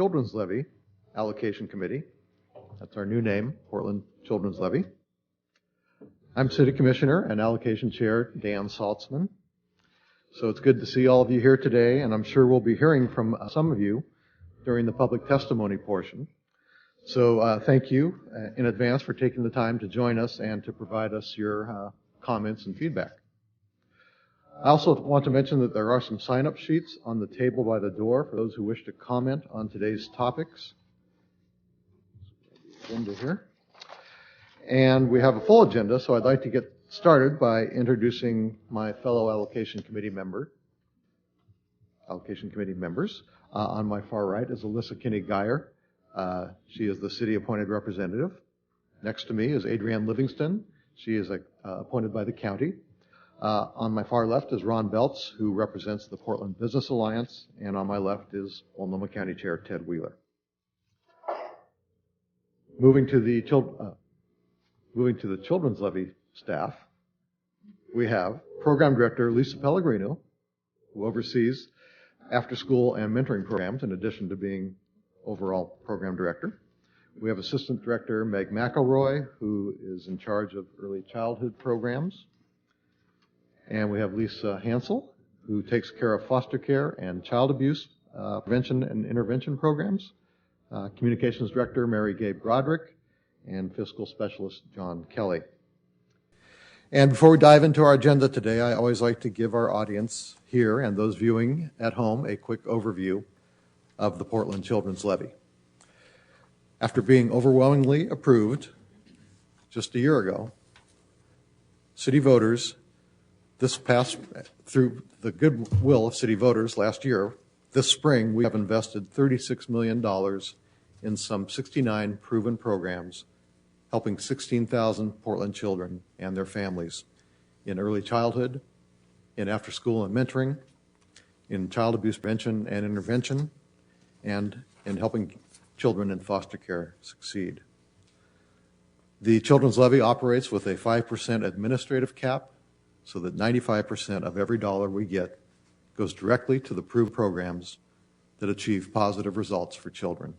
Children's Levy Allocation Committee. That's our new name, Portland Children's Levy. I'm City Commissioner and Allocation Chair Dan Saltzman. So it's good to see all of you here today, and I'm sure we'll be hearing from some of you during the public testimony portion. So thank you in advance for taking the time to join us and to provide us your comments and feedback. I also want to mention that there are some sign-up sheets on the table by the door for those who wish to comment on today's topics. Agenda here. And we have a full agenda, so I'd like to get started by introducing my fellow Allocation Committee members. On my far right is Alyssa Kinney-Geyer. She is the city-appointed representative. Next to me is Adrienne Livingston. She is appointed by the county. On my far left is Ron Belts, who represents the Portland Business Alliance. And on my left is Multnomah County Chair Ted Wheeler. Moving to the Children's Levy staff, we have Program Director Lisa Pellegrino, who oversees after-school and mentoring programs in addition to being overall program director. We have Assistant Director Meg McElroy, who is in charge of early childhood programs. And we have Lisa Hansel, who takes care of foster care and child abuse prevention and intervention programs. Communications Director Mary Gabe Broderick, and Fiscal Specialist John Kelly. And before we dive into our agenda today, I always like to give our audience here and those viewing at home a quick overview of the Portland Children's Levy. After being overwhelmingly approved just a year ago, city voters, through the goodwill of city voters last year, this spring we have invested $36 million in some 69 proven programs, helping 16,000 Portland children and their families in early childhood, in after-school and mentoring, in child abuse prevention and intervention, and in helping children in foster care succeed. The Children's Levy operates with a 5% administrative cap, so that 95% of every dollar we get goes directly to the approved programs that achieve positive results for children.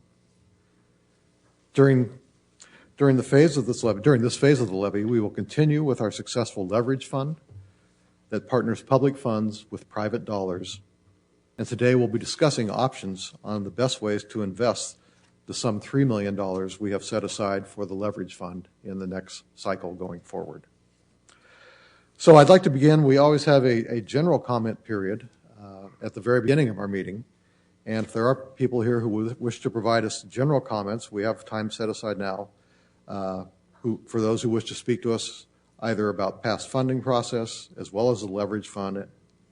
During this phase of the levy, we will continue with our successful leverage fund that partners public funds with private dollars. And today we'll be discussing options on the best ways to invest the some $3 million we have set aside for the leverage fund in the next cycle going forward. So I'd like to begin. We always have a general comment period at the very beginning of our meeting. And if there are people here who wish to provide us general comments, we have time set aside now for those who wish to speak to us either about past funding process as well as the leverage fund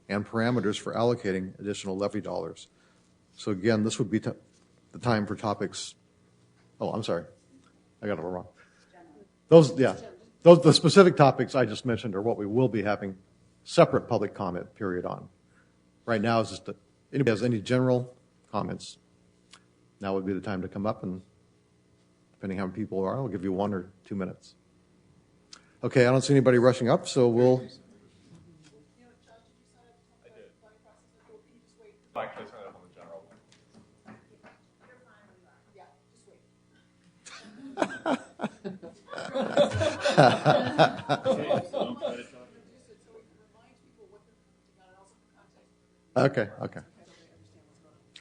and parameters for allocating additional levy dollars. So again, this would be the time for topics. Oh, I'm sorry. I got it wrong. The specific topics I just mentioned are what we will be having separate public comment period on. Right now is just anybody has any general comments. Now would be the time to come up, and depending how many people are, I'll give you 1 or 2 minutes. Okay, I don't see anybody rushing up, so we'll.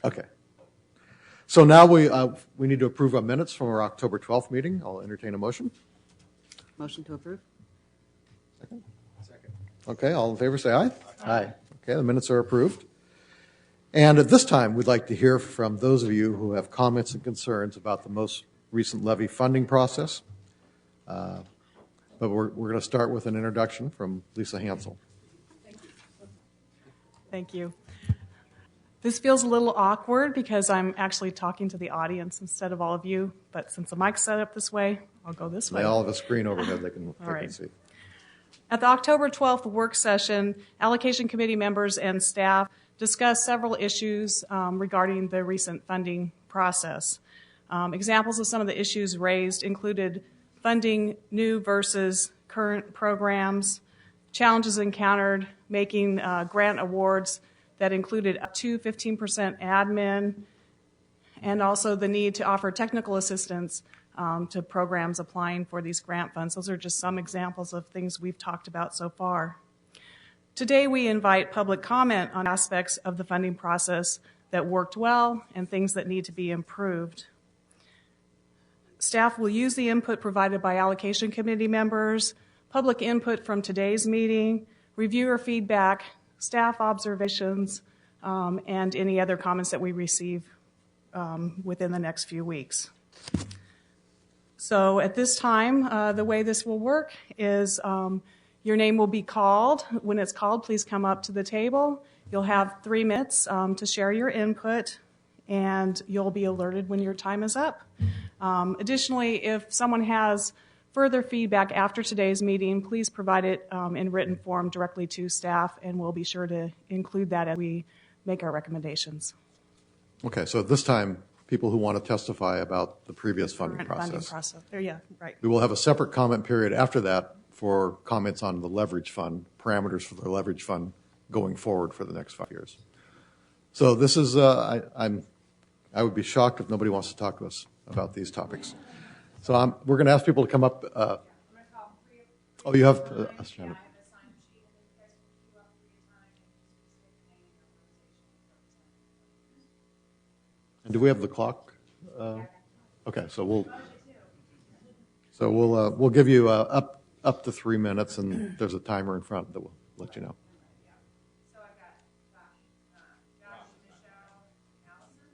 Okay. So now we need to approve our minutes from our October 12th meeting. I'll entertain a motion. Motion to approve. Second. Okay, all in favor say aye. Aye. Okay, the minutes are approved. And at this time, we'd like to hear from those of you who have comments and concerns about the most recent levy funding process. But we're going to start with an introduction from Lisa Hansel. Thank you. This feels a little awkward because I'm actually talking to the audience instead of all of you, but since the mic's set up this way, I'll go this way. They all have a screen overhead they can see. At the October 12th work session, Allocation Committee members and staff discussed several issues regarding the recent funding process. Examples of some of the issues raised included funding new versus current programs, challenges encountered making grant awards that included up to 15% admin, and also the need to offer technical assistance to programs applying for these grant funds. Those are just some examples of things we've talked about so far. Today we invite public comment on aspects of the funding process that worked well and things that need to be improved. Staff will use the input provided by allocation committee members, public input from today's meeting, reviewer feedback, staff observations, and any other comments that we receive within the next few weeks. So at this time, the way this will work is your name will be called. When it's called, please come up to the table. You'll have 3 minutes to share your input, and you'll be alerted when your time is up. Additionally, if someone has further feedback after today's meeting, please provide it in written form directly to staff, and we'll be sure to include that as we make our recommendations. Okay, so at this time, people who want to testify about the previous funding process. Yeah, right. We will have a separate comment period after that for comments on the leverage fund, parameters for the leverage fund going forward for the next 5 years. So this is, I would be shocked if nobody wants to talk to us about these topics. So we're going to ask people to come up. Oh, you have? And do we have the clock? Okay, so we'll give you up to 3 minutes, and there's a timer in front that will let you know. So I've got Josh, Michelle, Allison.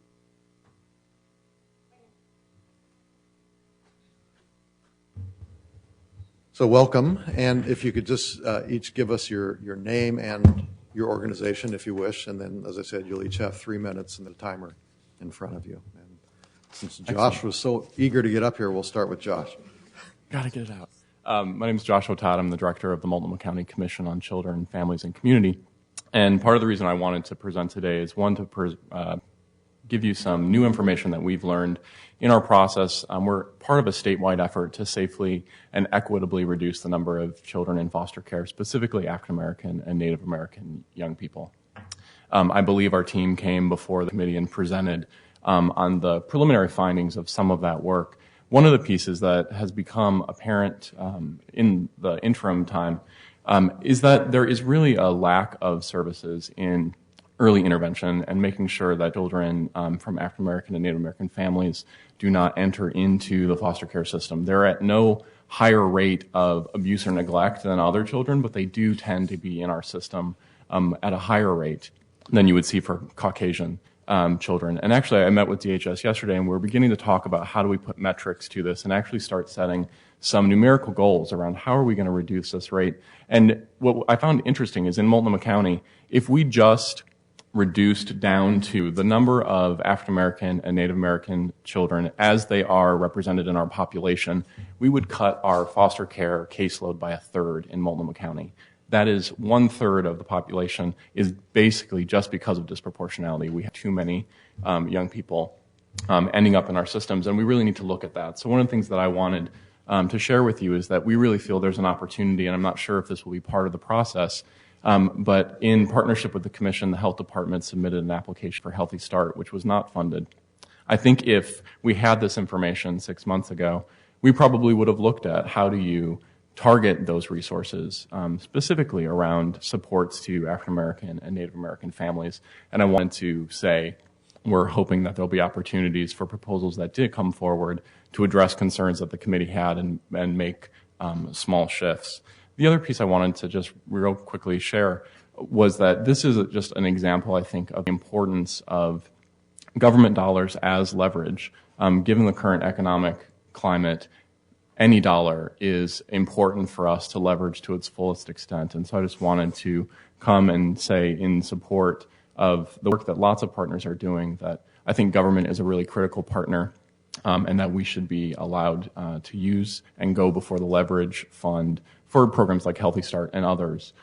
So welcome, and if you could just each give us your name and your organization, if you wish, and then, as I said, you'll each have 3 minutes and the timer in front of you. And since Josh was so eager to get up here, we'll start with Josh. Got to get it out. My name is Joshua Todd. I'm the director of the Multnomah County Commission on Children, Families, and Community. And part of the reason I wanted to present today is, one, to give you some new information that we've learned in our process. We're part of a statewide effort to safely and equitably reduce the number of children in foster care, specifically African American and Native American young people. I believe our team came before the committee and presented on the preliminary findings of some of that work. One of the pieces that has become apparent in the interim time is that there is really a lack of services in early intervention and making sure that children from African American and Native American families do not enter into the foster care system. They're at no higher rate of abuse or neglect than other children, but they do tend to be in our system at a higher rate than you would see for Caucasian children. And actually, I met with DHS yesterday, and we're beginning to talk about how do we put metrics to this and actually start setting some numerical goals around how are we going to reduce this rate. And what I found interesting is in Multnomah County, if we just reduced down to the number of African American and Native American children as they are represented in our population, we would cut our foster care caseload by 1/3 in Multnomah County. That is 1/3 of the population is basically just because of disproportionality. We have too many young people ending up in our systems, and we really need to look at that. So one of the things that I wanted to share with you is that we really feel there's an opportunity, and I'm not sure if this will be part of the process, but in partnership with the Commission, the Health Department submitted an application for Healthy Start, which was not funded. I think if we had this information 6 months ago, we probably would have looked at how do you target those resources, specifically around supports to African American and Native American families. And I wanted to say we're hoping that there'll be opportunities for proposals that did come forward to address concerns that the committee had and make small shifts. The other piece I wanted to just real quickly share was that this is just an example, I think, of the importance of government dollars as leverage. Given the current economic climate, any dollar is important for us to leverage to its fullest extent. And so I just wanted to come and say in support of the work that lots of partners are doing that I think government is a really critical partner and that we should be allowed to use and go before the leverage fund for programs like Healthy Start and others,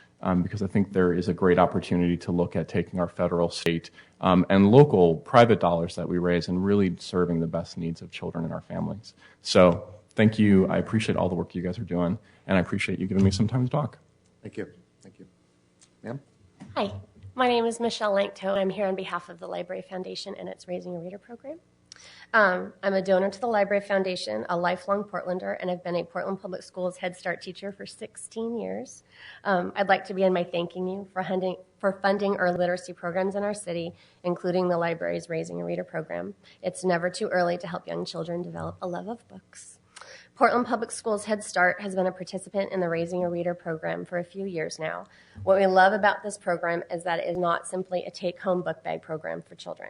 because I think there is a great opportunity to look at taking our federal, state, and local private dollars that we raise and really serving the best needs of children and our families. So thank you. I appreciate all the work you guys are doing, and I appreciate you giving me some time to talk. Thank you. Thank you. Ma'am? Hi, my name is Michelle Lankto. I'm here on behalf of the Library Foundation and its Raising a Reader program. I'm a donor to the Library Foundation, a lifelong Portlander, and I've been a Portland Public Schools Head Start teacher for 16 years. I'd like to begin by thanking you for funding early literacy programs in our city, including the library's Raising a Reader program. It's never too early to help young children develop a love of books. Portland Public Schools Head Start has been a participant in the Raising a Reader program for a few years now. What we love about this program is that it is not simply a take-home book bag program for children.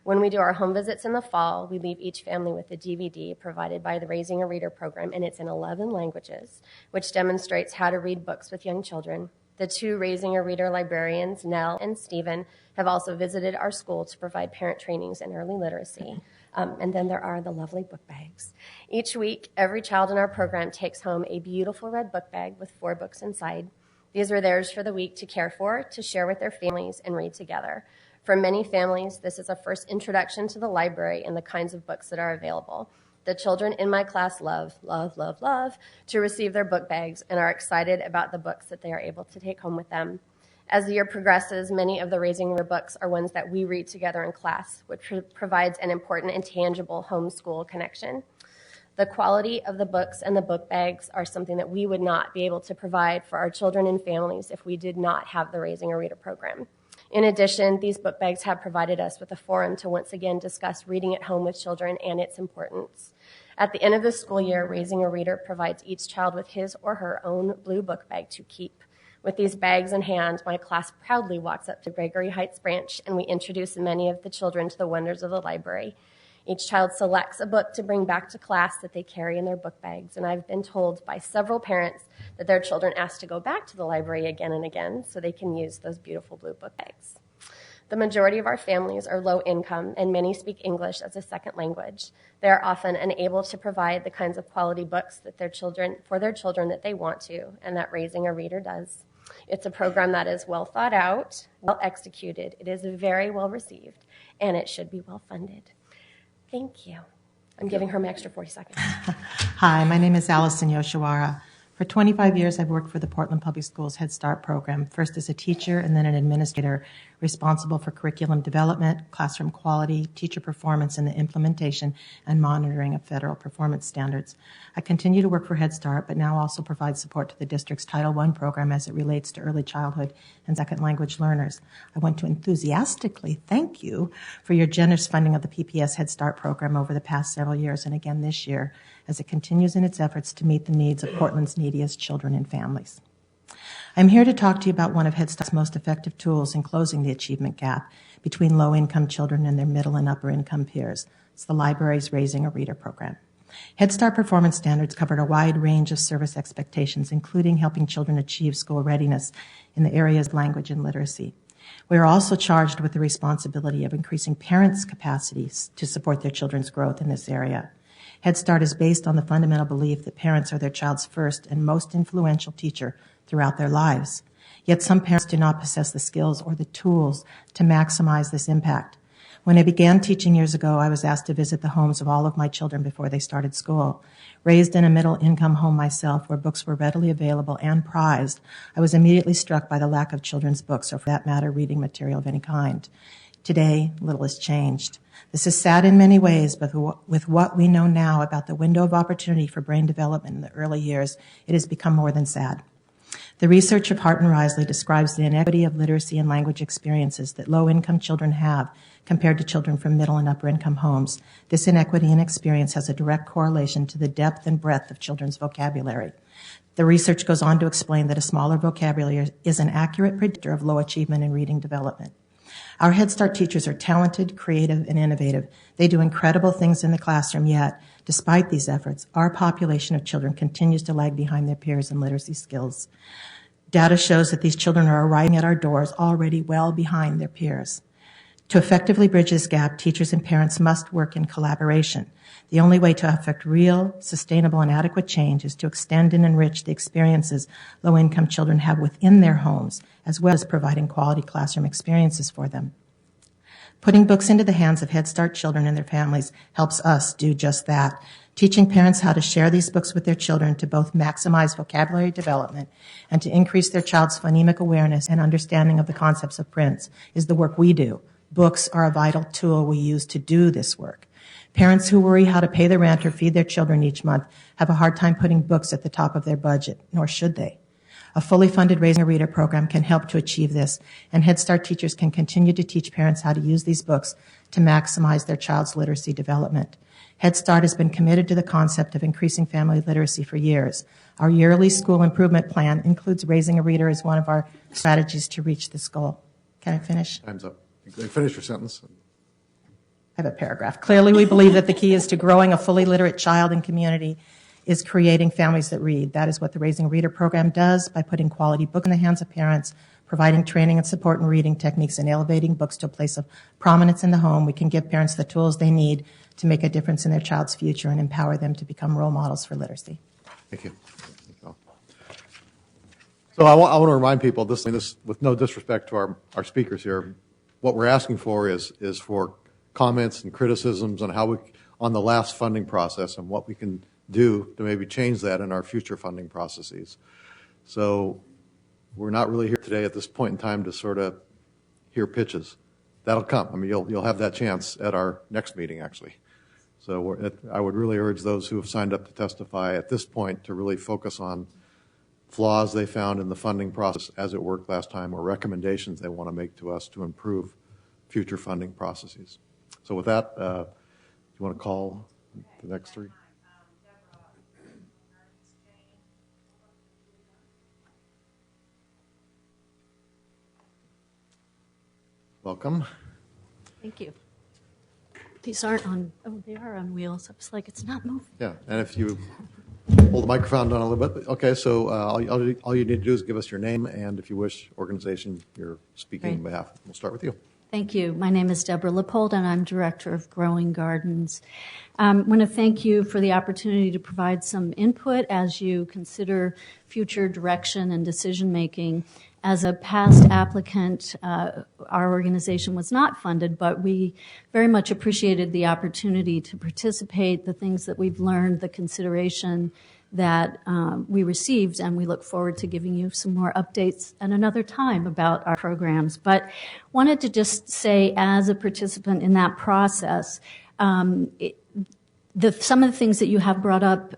When we do our home visits in the fall, we leave each family with a DVD provided by the Raising a Reader program, and it's in 11 languages, which demonstrates how to read books with young children. The two Raising a Reader librarians, Nell and Stephen, have also visited our school to provide parent trainings in early literacy. And then there are the lovely book bags. Each week, every child in our program takes home a beautiful red book bag with 4 books inside. These are theirs for the week to care for, to share with their families, and read together. For many families, this is a first introduction to the library and the kinds of books that are available. The children in my class love to receive their book bags and are excited about the books that they are able to take home with them. As the year progresses, many of the Raising a Reader books are ones that we read together in class, which provides an important and tangible homeschool connection. The quality of the books and the book bags are something that we would not be able to provide for our children and families if we did not have the Raising a Reader program. In addition, these book bags have provided us with a forum to once again discuss reading at home with children and its importance. At the end of the school year, Raising a Reader provides each child with his or her own blue book bag to keep. With these bags in hand, my class proudly walks up to Gregory Heights branch, and we introduce many of the children to the wonders of the library. Each child selects a book to bring back to class that they carry in their book bags, and I've been told by several parents that their children ask to go back to the library again and again so they can use those beautiful blue book bags. The majority of our families are low income, and many speak English as a second language. They are often unable to provide the kinds of quality books that for their children that they want to, and that Raising a Reader does. It's a program that is well thought out, well executed, it is very well received, and it should be well funded. Thank you. I'm giving her my extra 40 seconds. Hi, my name is Allison Yoshiwara. For 25 years, I've worked for the Portland Public Schools Head Start program, first as a teacher and then an administrator responsible for curriculum development, classroom quality, teacher performance, and the implementation and monitoring of federal performance standards. I continue to work for Head Start, but now also provide support to the district's Title I program as it relates to early childhood and second language learners. I want to enthusiastically thank you for your generous funding of the PPS Head Start program over the past several years and again this year as it continues in its efforts to meet the needs of Portland's neediest children and families. I'm here to talk to you about one of Head Start's most effective tools in closing the achievement gap between low-income children and their middle and upper-income peers. It's the library's Raising a Reader program. Head Start performance standards covered a wide range of service expectations, including helping children achieve school readiness in the areas of language and literacy. We are also charged with the responsibility of increasing parents' capacities to support their children's growth in this area. Head Start is based on the fundamental belief that parents are their child's first and most influential teacher throughout their lives. Yet some parents do not possess the skills or the tools to maximize this impact. When I began teaching years ago, I was asked to visit the homes of all of my children before they started school. Raised in a middle-income home myself where books were readily available and prized, I was immediately struck by the lack of children's books or, for that matter, reading material of any kind. Today, little has changed. This is sad in many ways, but with what we know now about the window of opportunity for brain development in the early years, it has become more than sad. The research of Hart and Risley describes the inequity of literacy and language experiences that low-income children have compared to children from middle and upper-income homes. This inequity in experience has a direct correlation to the depth and breadth of children's vocabulary. The research goes on to explain that a smaller vocabulary is an accurate predictor of low achievement in reading development. Our Head Start teachers are talented, creative, and innovative. They do incredible things in the classroom, yet, despite these efforts, our population of children continues to lag behind their peers in literacy skills. Data shows that these children are arriving at our doors already well behind their peers. To effectively bridge this gap, teachers and parents must work in collaboration. The only way to affect real, sustainable, and adequate change is to extend and enrich the experiences low-income children have within their homes, as well as providing quality classroom experiences for them. Putting books into the hands of Head Start children and their families helps us do just that. Teaching parents how to share these books with their children to both maximize vocabulary development and to increase their child's phonemic awareness and understanding of the concepts of prints is the work we do. Books are a vital tool we use to do this work. Parents who worry how to pay the rent or feed their children each month have a hard time putting books at the top of their budget, nor should they. A fully funded Raising a Reader program can help to achieve this, and Head Start teachers can continue to teach parents how to use these books to maximize their child's literacy development. Head Start has been committed to the concept of increasing family literacy for years. Our yearly school improvement plan includes Raising a Reader as one of our strategies to reach this goal. Can I finish? Time's up. Finish your sentence. I have a paragraph. Clearly, we believe that the key is to growing a fully literate child and community is creating families that read. That is what the Raising a Reader program does by putting quality books in the hands of parents, providing training and support in reading techniques, and elevating books to a place of prominence in the home. We can give parents the tools they need to make a difference in their child's future and empower them to become role models for literacy. Thank you. So I want to remind people, this with no disrespect to our speakers here, what we're asking for is for comments and criticisms on the last funding process and what we can do to maybe change that in our future funding processes. So we're not really here today at this point in time to sort of hear pitches. That'll come. I mean, you'll have that chance at our next meeting, actually. So I would really urge those who have signed up to testify at this point to really focus on flaws they found in the funding process as it worked last time, or recommendations they want to make to us to improve future funding processes. So with that, do you want to call the next three? Welcome. Thank you. These aren't on, they are on wheels. I was like, it's not moving. Yeah, and if you hold the microphone down a little bit. Okay, so all you need to do is give us your name and, if you wish, organization you're speaking on behalf. We'll start with you. Thank you. My name is Deborah Leopold, and I'm Director of Growing Gardens. I want to thank you for the opportunity to provide some input as you consider future direction and decision-making. As a past applicant, our organization was not funded, but we very much appreciated the opportunity to participate, the things that we've learned, the consideration that we received, and we look forward to giving you some more updates at another time about our programs. But wanted to just say, as a participant in that process, some of the things that you have brought up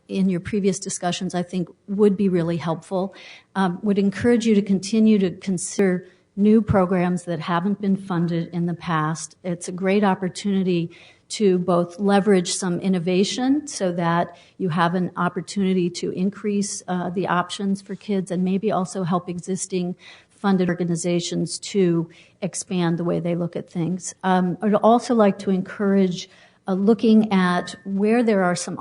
in your previous discussions, I think, would be really helpful. Would encourage you to continue to consider new programs that haven't been funded in the past. It's a great opportunity to both leverage some innovation so that you have an opportunity to increase the options for kids, and maybe also help existing funded organizations to expand the way they look at things. I would also like to encourage looking at where there are some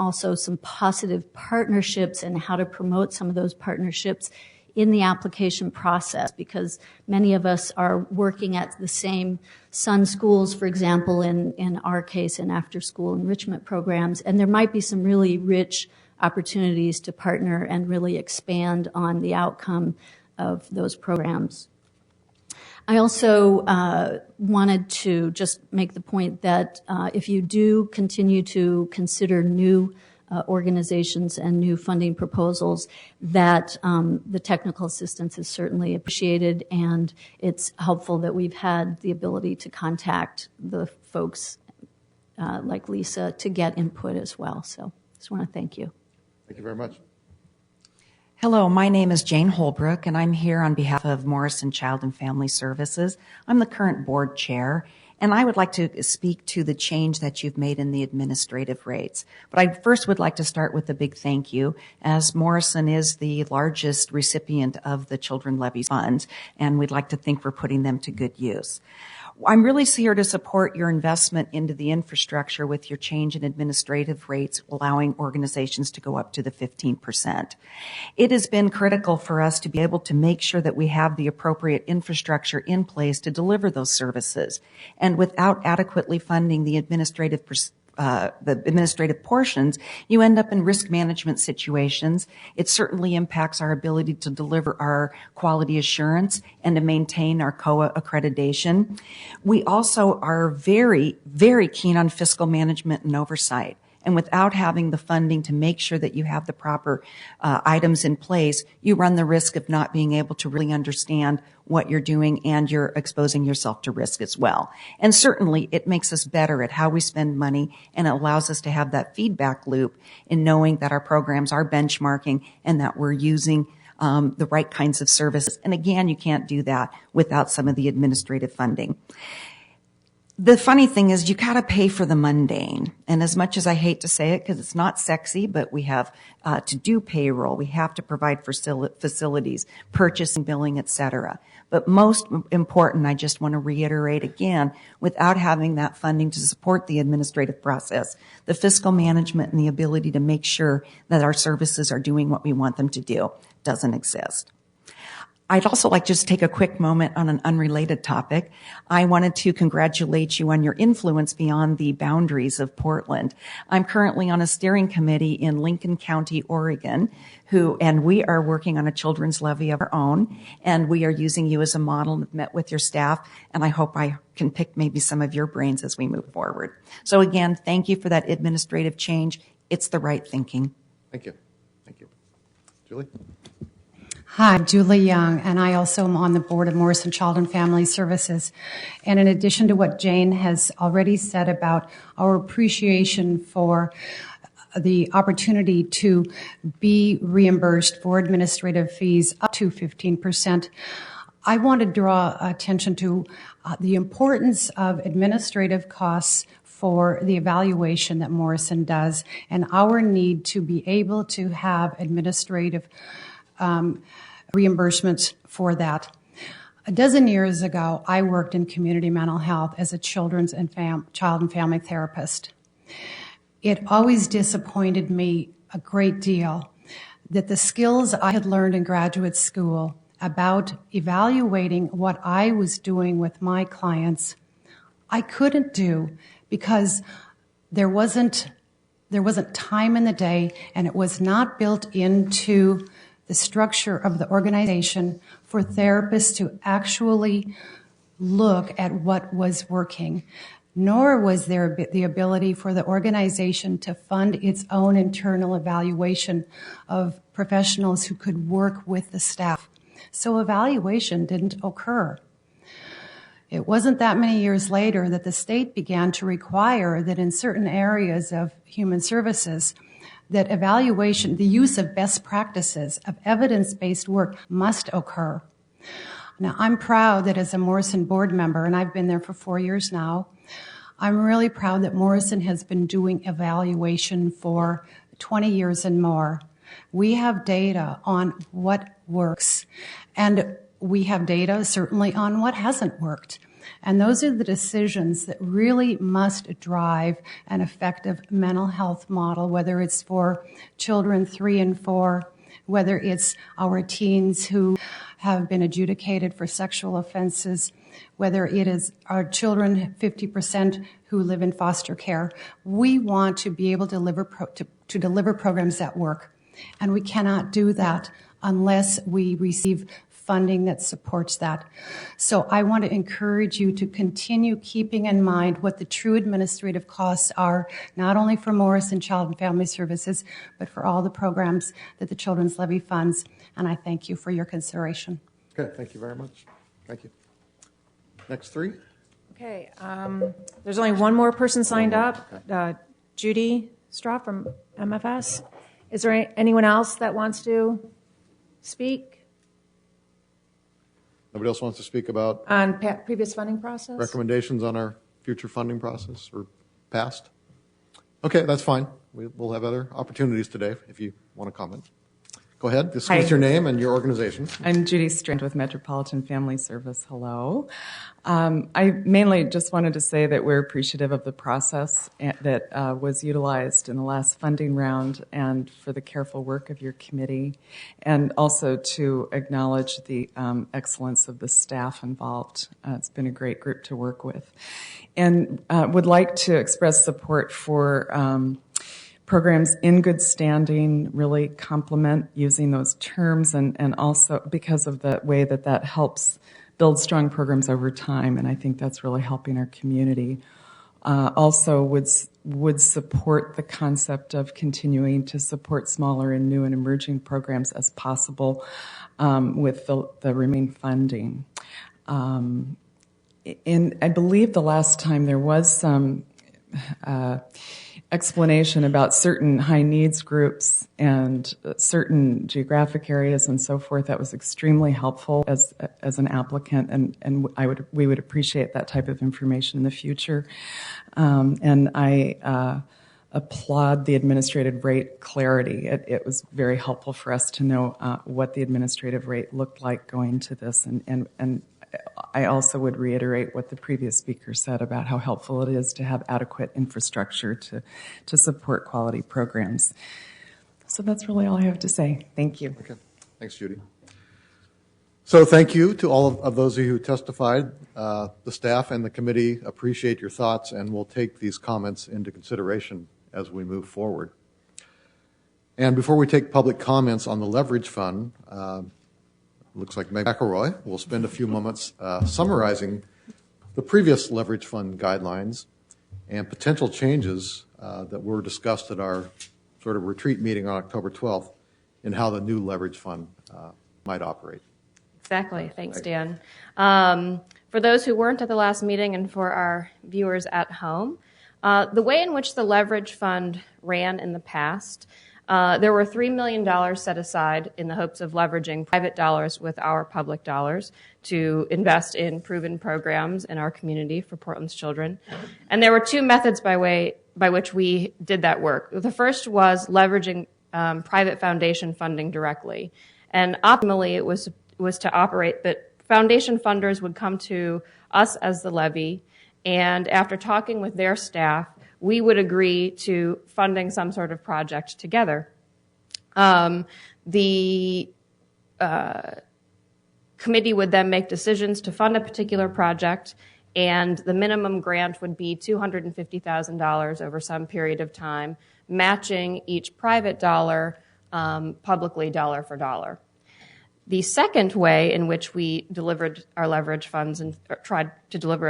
positive partnerships and how to promote some of those partnerships in the application process, because many of us are working at the same Sun schools, for example, in our case, in after-school enrichment programs, and there might be some really rich opportunities to partner and really expand on the outcome of those programs. I also wanted to just make the point that if you do continue to consider new organizations and new funding proposals, that the technical assistance is certainly appreciated, and it's helpful that we've had the ability to contact the folks like Lisa to get input as well. So just want to thank you. Thank you very much. Hello, my name is Jane Holbrook, and I'm here on behalf of Morrison Child and Family Services. I'm the current board chair, and I would like to speak to the change that you've made in the administrative rates. But I first would like to start with a big thank you, as Morrison is the largest recipient of the Children Levy funds, and we'd like to think we're putting them to good use. I'm really here to support your investment into the infrastructure with your change in administrative rates, allowing organizations to go up to the 15%. It has been critical for us to be able to make sure that we have the appropriate infrastructure in place to deliver those services. And without adequately funding the administrative portions, you end up in risk management situations. It certainly impacts our ability to deliver our quality assurance and to maintain our COA accreditation. We also are very, very keen on fiscal management and oversight. And without having the funding to make sure that you have the proper items in place, you run the risk of not being able to really understand what you're doing, and you're exposing yourself to risk as well. And certainly it makes us better at how we spend money, and it allows us to have that feedback loop in knowing that our programs are benchmarking and that we're using the right kinds of services. And again, you can't do that without some of the administrative funding. The funny thing is you gotta pay for the mundane. And as much as I hate to say it because it's not sexy, but we have to do payroll. We have to provide for facilities, purchasing, billing, etc. But most important, I just want to reiterate again, without having that funding to support the administrative process, the fiscal management and the ability to make sure that our services are doing what we want them to do doesn't exist. I'd also like to just take a quick moment on an unrelated topic. I wanted to congratulate you on your influence beyond the boundaries of Portland. I'm currently on a steering committee in Lincoln County, Oregon, and we are working on a children's levy of our own, and we are using you as a model. I've met with your staff, and I hope I can pick maybe some of your brains as we move forward. So again, thank you for that administrative change. It's the right thinking. Thank you. Thank you. Julie? Hi, Julie Young, and I also am on the board of Morrison Child and Family Services. And in addition to what Jane has already said about our appreciation for the opportunity to be reimbursed for administrative fees up to 15%, I want to draw attention to the importance of administrative costs for the evaluation that Morrison does, and our need to be able to have administrative reimbursements for that. A dozen years ago, I worked in community mental health as a children's and child and family therapist. It always disappointed me a great deal that the skills I had learned in graduate school about evaluating what I was doing with my clients, I couldn't do because there wasn't time in the day, and it was not built into the structure of the organization for therapists to actually look at what was working. Nor was there the ability for the organization to fund its own internal evaluation of professionals who could work with the staff. So evaluation didn't occur. It wasn't that many years later that the state began to require that in certain areas of human services, that evaluation, the use of best practices, of evidence-based work must occur. Now, I'm proud that as a Morrison board member, and I've been there for 4 years now, I'm really proud that Morrison has been doing evaluation for 20 years and more. We have data on what works, and we have data certainly on what hasn't worked. And those are the decisions that really must drive an effective mental health model, whether it's for children 3 and 4, whether it's our teens who have been adjudicated for sexual offenses, whether it is our children, 50% who live in foster care. We want to be able to deliver programs that work. And we cannot do that unless we receive funding that supports that. So I want to encourage you to continue keeping in mind what the true administrative costs are, not only for Morrison Child and Family Services, but for all the programs that the Children's Levy funds. And I thank you for your consideration. Okay, thank you very much. Thank you. Next 3. Okay, there's only one more person signed up, Judy Straw from MFS. Is there anyone else that wants to speak? Nobody else wants to speak about On previous funding process? recommendations on our future funding process or past? Okay, that's fine. We'll have other opportunities today if you want to comment. Go ahead. Discuss your name and your organization. I'm Judy Strand with Metropolitan Family Service. Hello. I mainly just wanted to say that we're appreciative of the process that was utilized in the last funding round and for the careful work of your committee, and also to acknowledge the excellence of the staff involved. It's been a great group to work with. And would like to express support for programs in good standing, really complement using those terms, and also because of the way that helps build strong programs over time, and I think that's really helping our community. Also would would support the concept of continuing to support smaller and new and emerging programs as possible with the remaining funding. And I believe the last time there was some explanation about certain high needs groups and certain geographic areas and so forth. That was extremely helpful as an applicant, and we would appreciate that type of information in the future. And I applaud the administrative rate clarity. It was very helpful for us to know what the administrative rate looked like going to this, and I also would reiterate what the previous speaker said about how helpful it is to have adequate infrastructure to support quality programs. So that's really all I have to say. Thank you. Okay. Thanks, Judy. So thank you to all of those of you who testified. The staff and the committee appreciate your thoughts, and will take these comments into consideration as we move forward. And before we take public comments on the leverage fund, looks like Meg McElroy will spend a few moments summarizing the previous leverage fund guidelines and potential changes that were discussed at our sort of retreat meeting on October 12th in how the new leverage fund might operate. Exactly. Thanks, Dan. For those who weren't at the last meeting and for our viewers at home, the way in which the leverage fund ran in the past, there were $3 million set aside in the hopes of leveraging private dollars with our public dollars to invest in proven programs in our community for Portland's children. And there were two methods by which we did that work. The first was leveraging private foundation funding directly. And optimally, it was to operate that foundation funders would come to us as the Levy, and after talking with their staff, we would agree to funding some sort of project together. The committee would then make decisions to fund a particular project, and the minimum grant would be $250,000 over some period of time, matching each private dollar publicly dollar for dollar. The second way in which we delivered our leverage funds and tried to deliver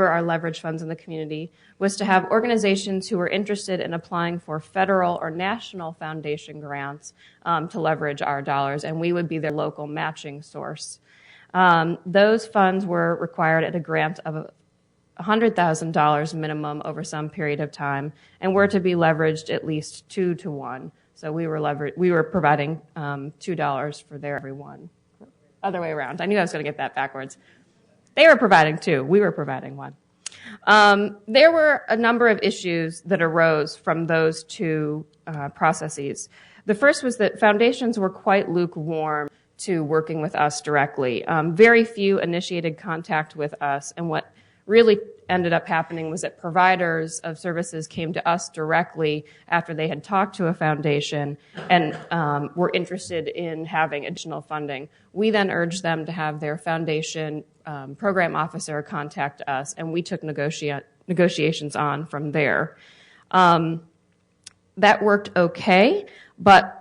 our leverage funds in the community was to have organizations who were interested in applying for federal or national foundation grants to leverage our dollars, and we would be their local matching source. Those funds were required at a grant of $100,000 minimum over some period of time, and were to be leveraged at least 2 to 1. So we were providing $2 for their every one. Other way around. I knew I was going to get that backwards. They were providing 2. We were providing 1. There were a number of issues that arose from those two processes. The first was that foundations were quite lukewarm to working with us directly. Very few initiated contact with us, and what really ended up happening was that providers of services came to us directly after they had talked to a foundation and were interested in having additional funding. We then urged them to have their foundation program officer contact us, and we took negotiations on from there. That worked okay, but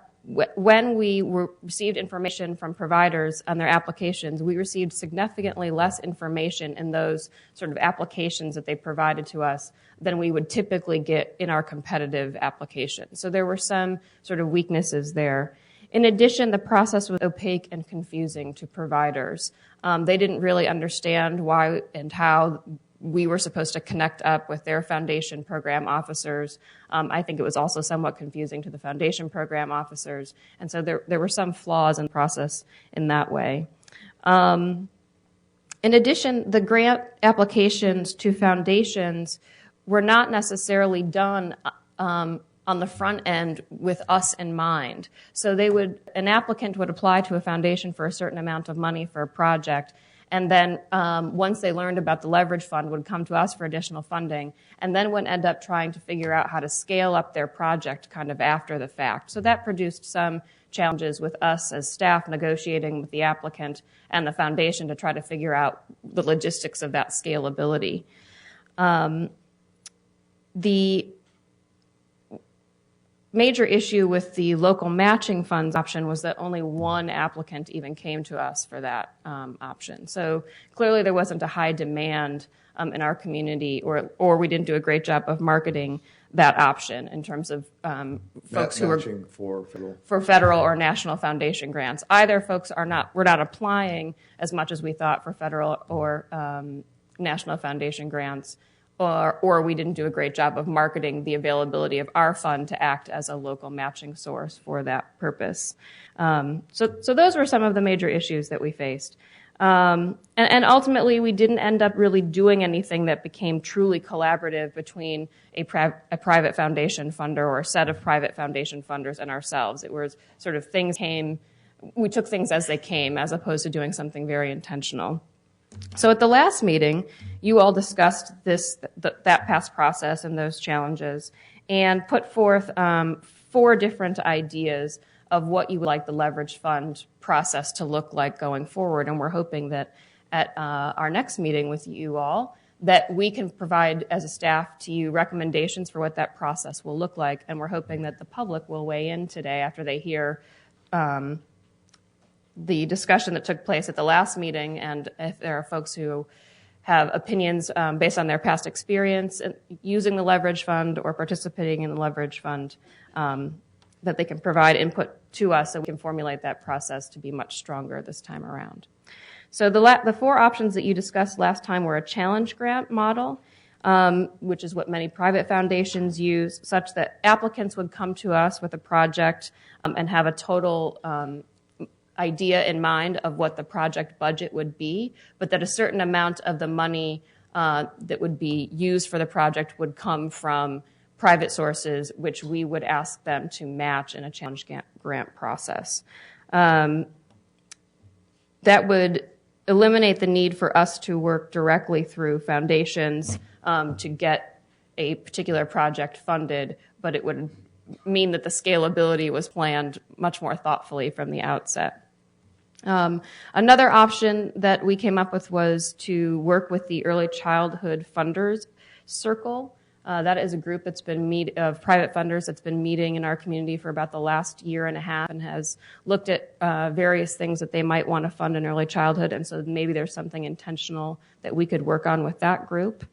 when we received information from providers on their applications, we received significantly less information in those sort of applications that they provided to us than we would typically get in our competitive applications. So there were some sort of weaknesses there. In addition, the process was opaque and confusing to providers. They didn't really understand why and how we were supposed to connect up with their foundation program officers. I think it was also somewhat confusing to the foundation program officers. And so there were some flaws in the process in that way. In addition, the grant applications to foundations were not necessarily done on the front end with us in mind. So an applicant would apply to a foundation for a certain amount of money for a project, and then once they learned about the leverage fund, would come to us for additional funding, and then would end up trying to figure out how to scale up their project kind of after the fact. So that produced some challenges with us as staff negotiating with the applicant and the foundation to try to figure out the logistics of that scalability. major issue with the local matching funds option was that only one applicant even came to us for that option. So clearly there wasn't a high demand in our community, or we didn't do a great job of marketing that option in terms of folks who were for federal or national foundation grants. Either folks were not applying as much as we thought for federal or national foundation grants, or we didn't do a great job of marketing the availability of our fund to act as a local matching source for that purpose. So those were some of the major issues that we faced. And ultimately, we didn't end up really doing anything that became truly collaborative between a private foundation funder or a set of private foundation funders and ourselves. It was sort of we took things as they came, as opposed to doing something very intentional. So at the last meeting, you all discussed that past process and those challenges and put forth 4 different ideas of what you would like the leverage fund process to look like going forward. And we're hoping that at our next meeting with you all, that we can provide as a staff to you recommendations for what that process will look like. And we're hoping that the public will weigh in today after they hear the discussion that took place at the last meeting, and if there are folks who have opinions based on their past experience using the leverage fund or participating in the leverage fund, that they can provide input to us so we can formulate that process to be much stronger this time around. So the 4 options that you discussed last time were a challenge grant model, which is what many private foundations use, such that applicants would come to us with a project and have a total idea in mind of what the project budget would be, but that a certain amount of the money that would be used for the project would come from private sources, which we would ask them to match in a challenge grant process. That would eliminate the need for us to work directly through foundations to get a particular project funded, but it would mean that the scalability was planned much more thoughtfully from the outset. Another option that we came up with was to work with the Early Childhood Funders Circle. That is a group that's been of private funders that's been meeting in our community for about the last year and a half and has looked at various things that they might want to fund in early childhood. And so maybe there's something intentional that we could work on with that group.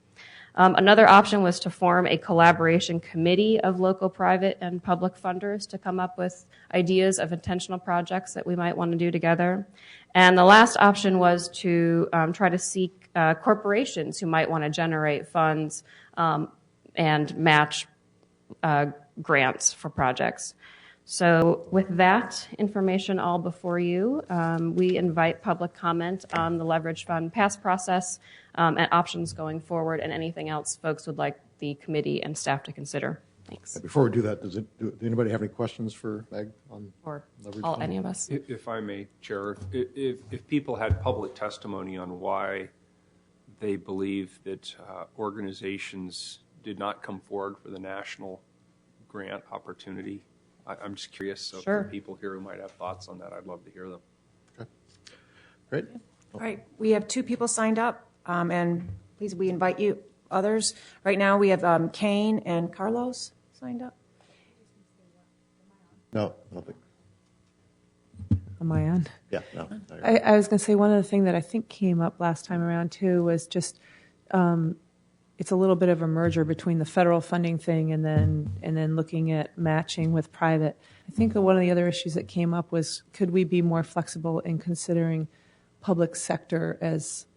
Another option was to form a collaboration committee of local private and public funders to come up with ideas of intentional projects that we might want to do together. And the last option was to try to seek corporations who might want to generate funds and match grants for projects. So with that information all before you, we invite public comment on the leverage fund past process and options going forward and anything else folks would like the committee and staff to consider. Thanks. Before we do that, does anybody have any questions for Meg on leverage fund? Any of us? If I may, Chair, if people had public testimony on why they believe that organizations did not come forward for the national grant opportunity, I'm just curious. So Sure. for people here who might have thoughts on that, I'd love to hear them. Okay. Great. All right, we have 2 people signed up, and please, we invite you others. Right now, we have Kane and Carlos signed up. No, I don't think. Am I on? Yeah, no. I was going to say one of the things that I think came up last time around too was just it's a little bit of a merger between the federal funding thing and then looking at matching with private. I think that one of the other issues that came up was could we be more flexible in considering public sector as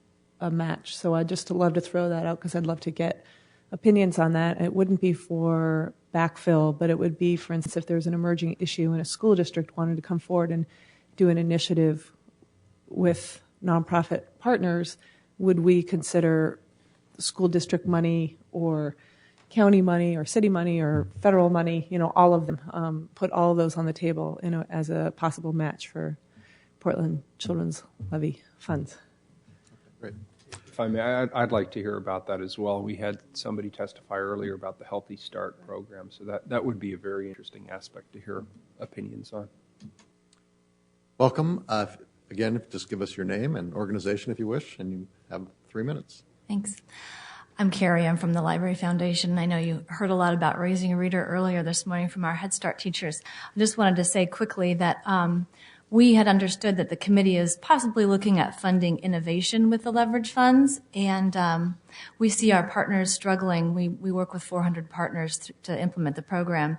a match? So I'd just love to throw that out because I'd love to get opinions on that. It wouldn't be for backfill, but it would be, for instance, if there's an emerging issue and a school district wanted to come forward and do an initiative with nonprofit partners, would we consider school district money or county money or city money or federal money, all of them, put all of those on the table, as a possible match for Portland Children's Levy funds. Great. If I may, I'd like to hear about that as well. We had somebody testify earlier about the Healthy Start program, so that would be a very interesting aspect to hear opinions on. Welcome. Again, just give us your name and organization if you wish, and you have 3 minutes. Thanks. I'm Carrie. I'm from the Library Foundation. I know you heard a lot about Raising a Reader earlier this morning from our Head Start teachers. I just wanted to say quickly that we had understood that the committee is possibly looking at funding innovation with the leverage funds, and we see our partners struggling. We work with 400 partners to implement the program.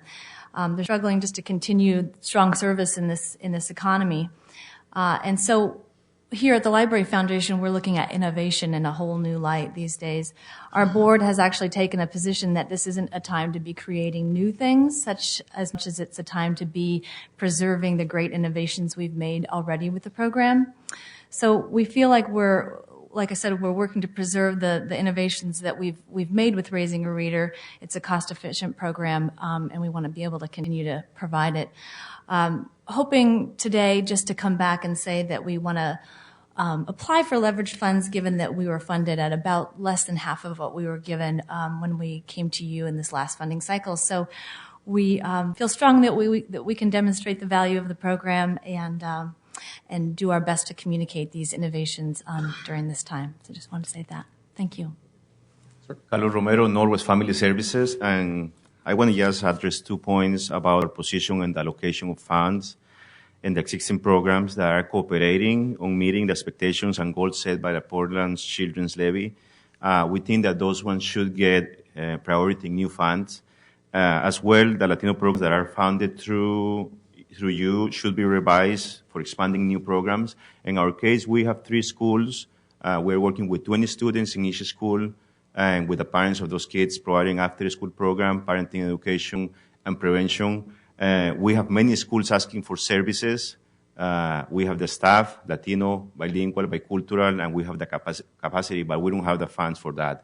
They're struggling just to continue strong service in this economy. And so here at the Library Foundation, we're looking at innovation in a whole new light these days. Our board has actually taken a position that this isn't a time to be creating new things, as much as it's a time to be preserving the great innovations we've made already with the program. So we feel like like I said, we're working to preserve the innovations that we've made with Raising a Reader. It's a cost-efficient program, and we want to be able to continue to provide it. Hoping today just to come back and say that we want to apply for leveraged funds, given that we were funded at about less than half of what we were given when we came to you in this last funding cycle. So we feel strongly that we can demonstrate the value of the program and do our best to communicate these innovations during this time. So just wanted to say that. Thank you. Carlos Romero, Northwest Family Services, and I want to just address 2 points about our position and the allocation of funds and the existing programs that are cooperating on meeting the expectations and goals set by the Portland Children's Levy. We think that those ones should get priority new funds. As well, the Latino programs that are funded through you should be revised for expanding new programs. In our case, we have 3 schools. We're working with 20 students in each school and with the parents of those kids, providing after-school program, parenting education, and prevention. We have many schools asking for services. We have the staff, Latino, bilingual, bicultural, and we have the capacity, but we don't have the funds for that.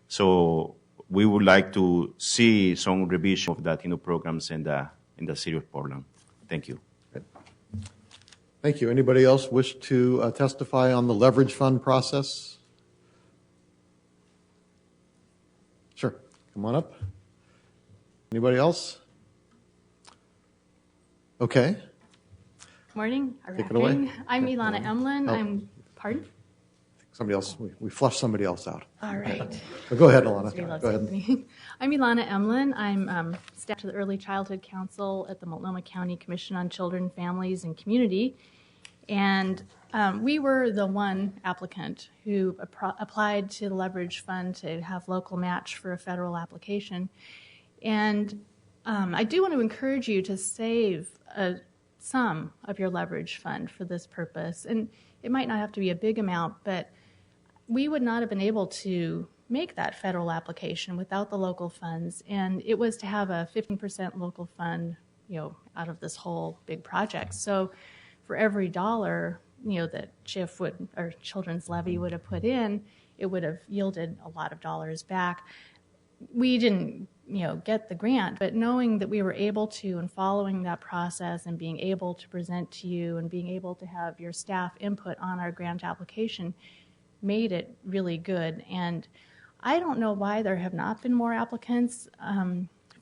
So we would like to see some revision of the Latino programs in the city of Portland. Thank you. Thank you. Anybody else wish to testify on the leverage fund process? Sure. Come on up. Anybody else? Okay. Morning. Take it away. I'm Ilana Emlin. Oh. Pardon? Somebody else. We flushed somebody else out. All right. Go ahead, Ilana. Go Go ahead. I'm Ilana Emlin. I'm staff to the Early Childhood Council at the Multnomah County Commission on Children, Families, and Community. And we were the one applicant who applied to the Leverage Fund to have local match for a federal application. And I do want to encourage you to save some of your leverage fund for this purpose. And it might not have to be a big amount, but we would not have been able to make that federal application without the local funds. And it was to have a 15% local fund, out of this whole big project. So for every dollar, that CHIF or Children's Levy would have put in, it would have yielded a lot of dollars back. We didn't, get the grant, but knowing that we were able to, and following that process and being able to present to you and being able to have your staff input on our grant application made it really good. And I don't know why there have not been more applicants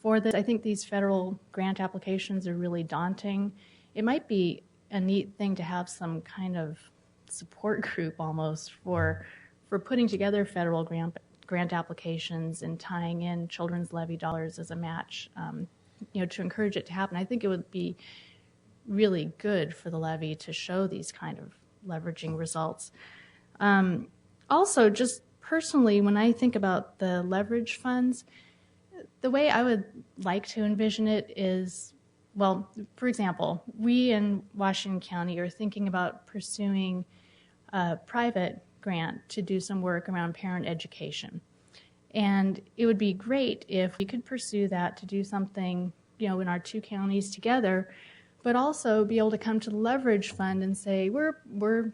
for this. I think these federal grant applications are really daunting. It might be a neat thing to have some kind of support group almost for putting together federal grant applications and tying in Children's Levy dollars as a match, to encourage it to happen. I think it would be really good for the levy to show these kind of leveraging results. Also, just personally, when I think about the leverage funds, the way I would like to envision it is, well, for example, we in Washington County are thinking about pursuing a private grant to do some work around parent education. And it would be great if we could pursue that to do something, in our 2 counties together, but also be able to come to the leverage fund and say, we're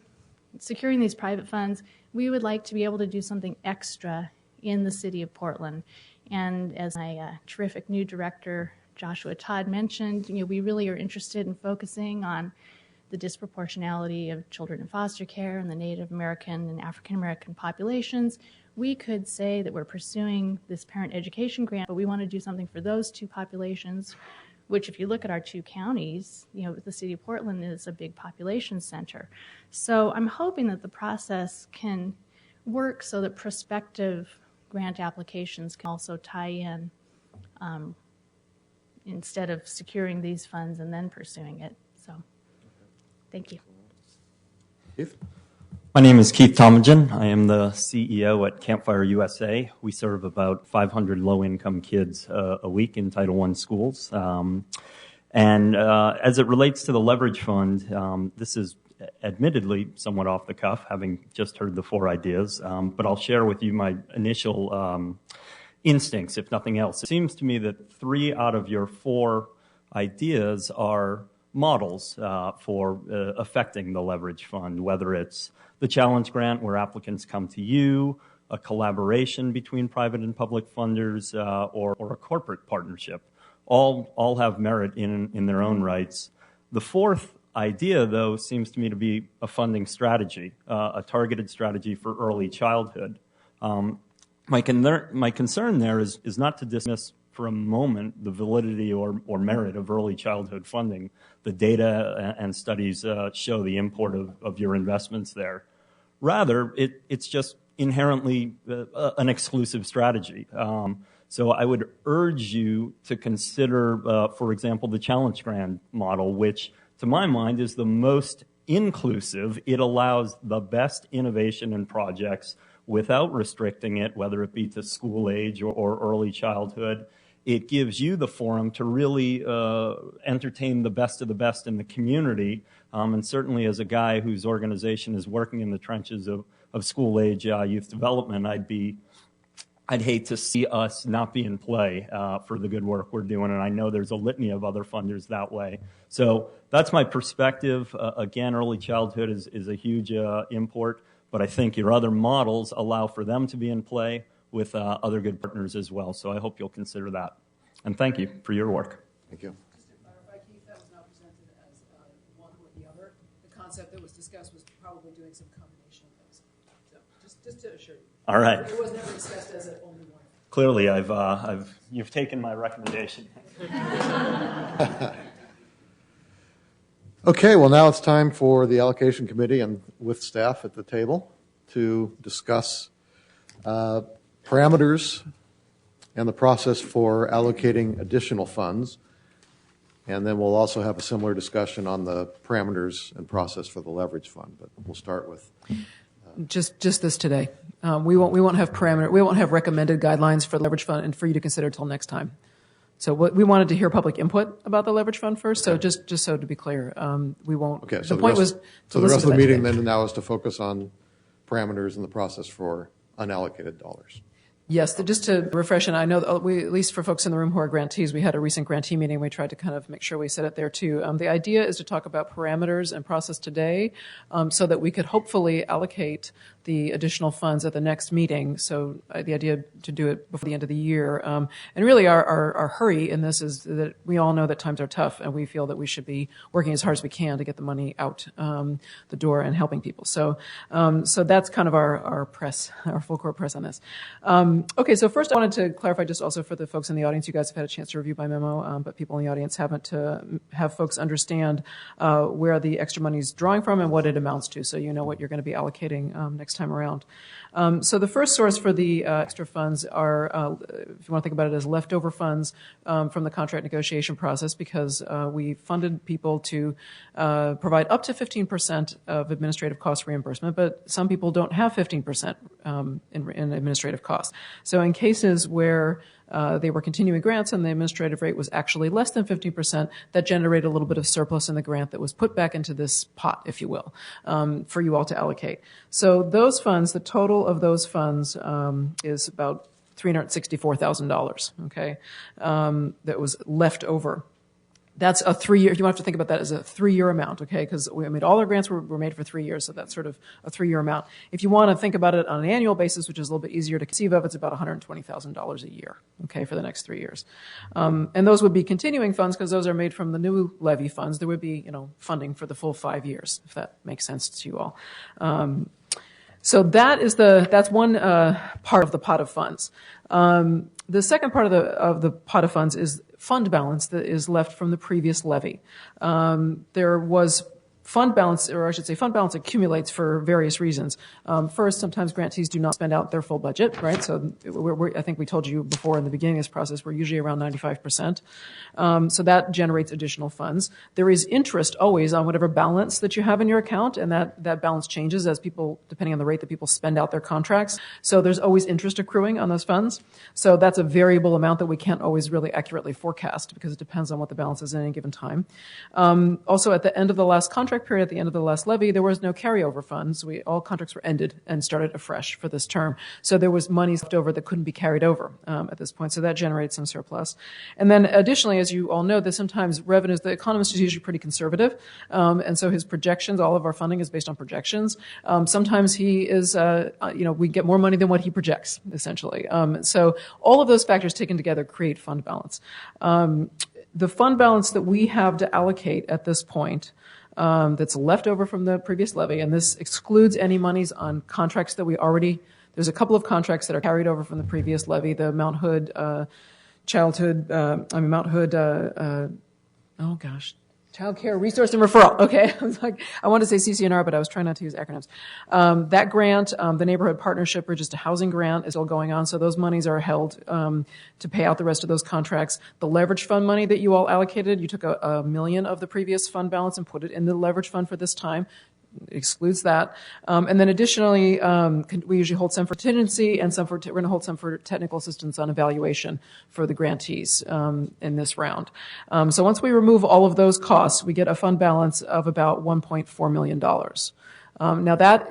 securing these private funds. We would like to be able to do something extra in the city of Portland. And as my terrific new director, Joshua Todd, mentioned, we really are interested in focusing on the disproportionality of children in foster care and the Native American and African American populations. We could say that we're pursuing this parent education grant, but we want to do something for those 2 populations, which if you look at our 2 counties, the city of Portland is a big population center. So I'm hoping that the process can work so that prospective grant applications can also tie in instead of securing these funds and then pursuing it. So, thank you. Keith? My name is Keith Tomajan. I am the CEO at Campfire USA. We serve about 500 low-income kids a week in Title I schools. As it relates to the leverage fund, this is admittedly somewhat off the cuff, having just heard the 4 ideas, but I'll share with you my initial instincts, if nothing else. It seems to me that 3 out of your 4 ideas are models for affecting the leverage fund, whether it's the challenge grant where applicants come to you, a collaboration between private and public funders, or a corporate partnership. All have merit in their own rights. The 4th idea, though, seems to me to be a funding strategy, a targeted strategy for early childhood. My concern there is not to dismiss for a moment the validity or merit of early childhood funding. The data and studies show the import of your investments there. Rather, it's just inherently an exclusive strategy. So I would urge you to consider, for example, the challenge grant model, which to my mind is the most inclusive. It allows the best innovation and projects without restricting it, whether it be to school age or early childhood. It gives you the forum to really entertain the best of the best in the community. And certainly as a guy whose organization is working in the trenches of school age youth development, I'd hate to see us not be in play for the good work we're doing, and I know there's a litany of other funders that way. So that's my perspective. Again, early childhood is a huge import, but I think your other models allow for them to be in play with other good partners as well. So I hope you'll consider that. And thank you for your work. Thank you. Just to clarify, Keith, that was not presented as one or the other. The concept that was discussed was probably doing some combination of those. So just to assure you. All right. It was never discussed as only one. Clearly, you've taken my recommendation. Okay, well now it's time for the allocation committee and with staff at the table to discuss parameters and the process for allocating additional funds. And then we'll also have a similar discussion on the parameters and process for the leverage fund. But we'll start with just this today. We won't have recommended guidelines for the leverage fund and for you to consider till next time. So we wanted to hear public input about the leverage fund first. Okay. So just so to be clear, we won't. Okay. So the point was to so the rest of the meeting then now is to focus on parameters and the process for unallocated dollars. Yes, just to refresh, and I know that we, at least for folks in the room who are grantees, we had a recent grantee meeting. We tried to kind of make sure we said it there too. The idea is to talk about parameters and process today so that we could hopefully allocate the additional funds at the next meeting. So the idea to do it before the end of the year. And really our hurry in this is that we all know that times are tough and we feel that we should be working as hard as we can to get the money out the door and helping people. So that's kind of our press, our full court press on this. Okay, so first I wanted to clarify just also for the folks in the audience, you guys have had a chance to review my memo, but people in the audience haven't, to have folks understand where the extra money is drawing from and what it amounts to, so you know what you're going to be allocating next time around. So the first source for the extra funds are, if you want to think about it as leftover funds from the contract negotiation process, because we funded people to provide up to 15% of administrative cost reimbursement, but some people don't have 15% in administrative costs. So in cases where they were continuing grants and the administrative rate was actually less than 50%, that generated a little bit of surplus in the grant that was put back into this pot, if you will, for you all to allocate. So those funds, the total of those funds is about $364,000, okay, that was left over. That's a 3-year, you have to think about that as a 3-year amount, okay? Because all our grants were made for 3 years, so that's sort of a 3-year amount. If you want to think about it on an annual basis, which is a little bit easier to conceive of, it's about $120,000 a year, okay, for the next 3 years. And those would be continuing funds because those are made from the new levy funds. There would be, funding for the full 5 years, if that makes sense to you all. So that's one part of the pot of funds. The second part of the pot of funds is fund balance that is left from the previous levy. There was fund balance, or I should say fund balance accumulates for various reasons. First, sometimes grantees do not spend out their full budget, right? So I think we told you before in the beginning of this process, we're usually around 95%. So that generates additional funds. There is interest always on whatever balance that you have in your account, and that balance changes as people, depending on the rate that people spend out their contracts. So there's always interest accruing on those funds. So that's a variable amount that we can't always really accurately forecast because it depends on what the balance is at any given time. Also, at the end of the last contract period, at the end of the last levy, there was no carryover funds. All contracts were ended and started afresh for this term. So there was money left over that couldn't be carried over at this point. So that generates some surplus. And then additionally, as you all know, that sometimes revenues, the economist is usually pretty conservative. And so his projections, all of our funding is based on projections. Sometimes he is, we get more money than what he projects, essentially. So all of those factors taken together create fund balance. The fund balance that we have to allocate at this point that's left over from the previous levy, and this excludes any monies on contracts that there's a couple of contracts that are carried over from the previous levy, the Mount Hood Child Care Resource and Referral. Okay. I wanted to say CCNR, but I was trying not to use acronyms. That grant, the Neighborhood Partnership or just a housing grant is still going on. So those monies are held to pay out the rest of those contracts. The leverage fund money that you all allocated, you took $1 million of the previous fund balance and put it in the leverage fund for this time. It excludes that. And then additionally, we usually hold some for contingency and we're going to hold some for technical assistance on evaluation for the grantees in this round. So once we remove all of those costs, we get a fund balance of about $1.4 million. Now that,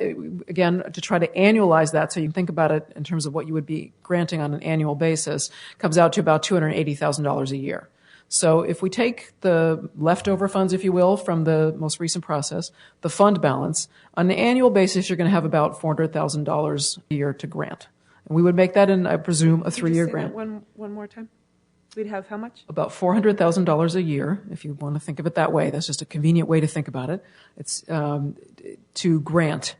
again, to try to annualize that so you can think about it in terms of what you would be granting on an annual basis, comes out to about $280,000 a year. So if we take the leftover funds, if you will, from the most recent process, the fund balance, on an annual basis, you're going to have about $400,000 a year to grant. And we would make that in, I presume, a 3-year grant. One more time. We'd have how much? About $400,000 a year, if you want to think of it that way. That's just a convenient way to think about it. It's to grant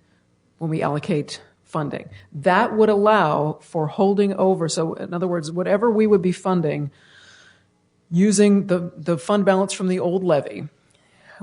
when we allocate funding. That would allow for holding over. So in other words, whatever we would be funding using the fund balance from the old levy,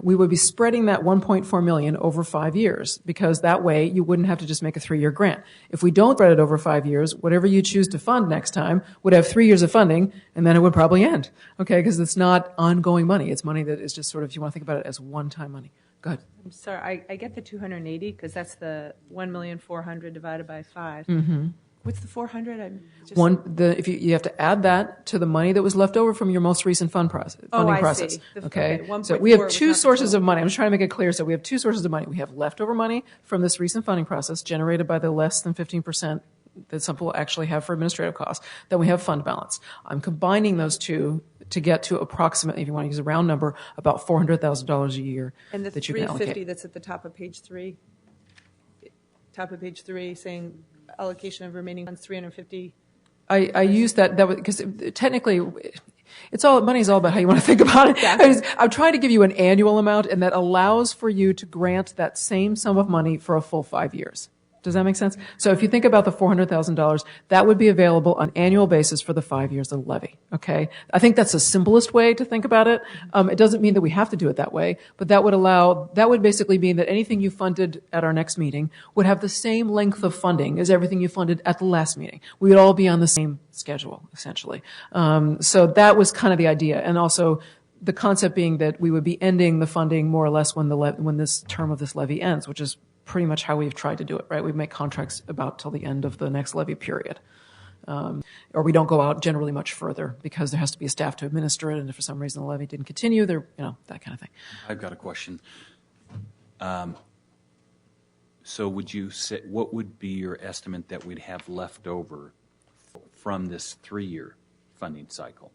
we would be spreading that $1.4 million over 5 years, because that way you wouldn't have to just make a 3-year grant. If we don't spread it over 5 years, whatever you choose to fund next time would have 3 years of funding, and then it would probably end. Okay, because it's not ongoing money. It's money that is just sort of, if you want to think about it as one-time money. Go ahead. I'm sorry, I get the 280 because that's the 1,400,000 divided by 5. Mm-hmm. What's the 400? If you have to add that to the money that was left over from your most recent funding process. See. Okay. So we have two sources of money. I'm just trying to make it clear. So we have two sources of money. We have leftover money from this recent funding process generated by the less than 15% that some people actually have for administrative costs. Then we have fund balance. I'm combining those two to get to approximately, if you want to use a round number, about $400,000 a year that you can allocate. And the $350 that's at the top of page 3, saying allocation of remaining funds, $350. I use that because technically, money is all about how you want to think about it. Yeah. I'm trying to give you an annual amount, and that allows for you to grant that same sum of money for a full 5 years. Does that make sense? So if you think about the $400,000, that would be available on an annual basis for the 5 years of the levy. Okay? I think that's the simplest way to think about it. It doesn't mean that we have to do it that way, but that would basically mean that anything you funded at our next meeting would have the same length of funding as everything you funded at the last meeting. We would all be on the same schedule, essentially. So that was kind of the idea. And also, the concept being that we would be ending the funding more or less when this term of this levy ends, which is pretty much how we've tried to do it, right? We make contracts about till the end of the next levy period. Or we don't go out generally much further because there has to be a staff to administer it, and if for some reason the levy didn't continue, that kind of thing. I've got a question. So would you say, what would be your estimate that we'd have left over from this 3-year funding cycle?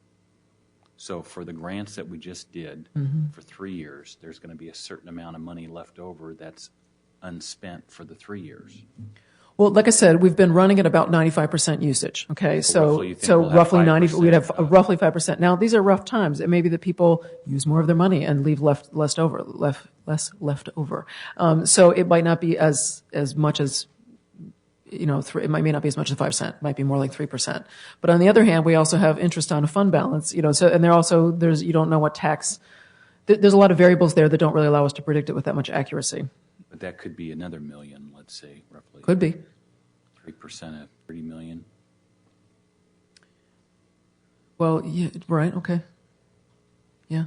So for the grants that we just did for 3 years, there's going to be a certain amount of money left over that's unspent for the 3 years. Well, like I said, we've been running at about 95% usage. Okay, so roughly 90. We'd have roughly 5%. Now these are rough times. It may be that people use more of their money and leave less left over. So it might not be as much as. It may not be as much as 5%. It might be more like 3%. But on the other hand, we also have interest on a fund balance. So and there's you don't know what tax there's a lot of variables there that don't really allow us to predict it with that much accuracy. But that could be another million, let's say, roughly. Could be. 3% of 30 million. Well, yeah, right, okay. Yeah.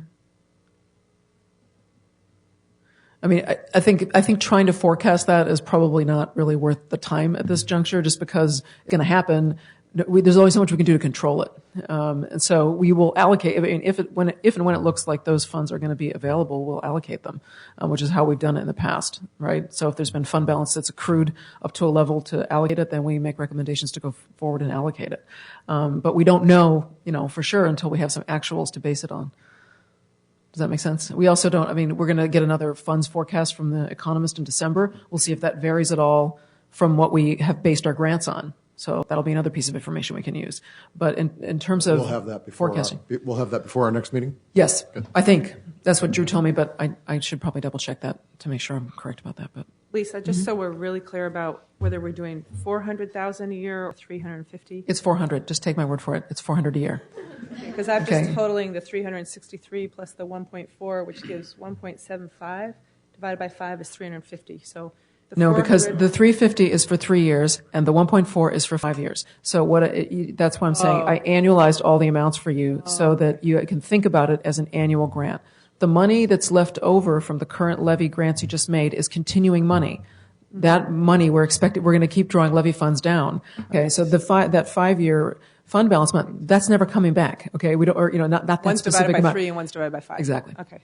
I mean, I think trying to forecast that is probably not really worth the time at this juncture, just because it's going to happen. There's only so much we can do to control it, and so we will allocate. I mean, if and when it looks like those funds are going to be available, we'll allocate them, which is how we've done it in the past, right? So if there's been fund balance that's accrued up to a level to allocate it, then we make recommendations to go forward and allocate it. But we don't know, for sure until we have some actuals to base it on. Does that make sense? We also don't, we're going to get another funds forecast from the economist in December. We'll see if that varies at all from what we have based our grants on. So that'll be another piece of information we can use. But in terms of we'll have that before forecasting. We'll have that before our next meeting? Yes, Good. I think that's what Drew told me, but I should probably double check that to make sure I'm correct about that. But Lisa, just so we're really clear about whether we're doing $400,000 a year or $350. It's 400. Just take my word for it. It's 400 a year. Because I'm just totaling the 363 plus the 1.4, which gives 1.75 divided by 5 is 350. So no, because the 350 is for 3 years and the 1.4 is for 5 years. So that's why I'm saying I annualized all the amounts for you so that you can think about it as an annual grant. The money that's left over from the current levy grants you just made is continuing money. That money we're going to keep drawing levy funds down. Okay, so that 5-year fund balance amount, that's never coming back. Okay, we don't, not that one's specific divided by amount. 3 and one's divided by 5. Exactly. Okay.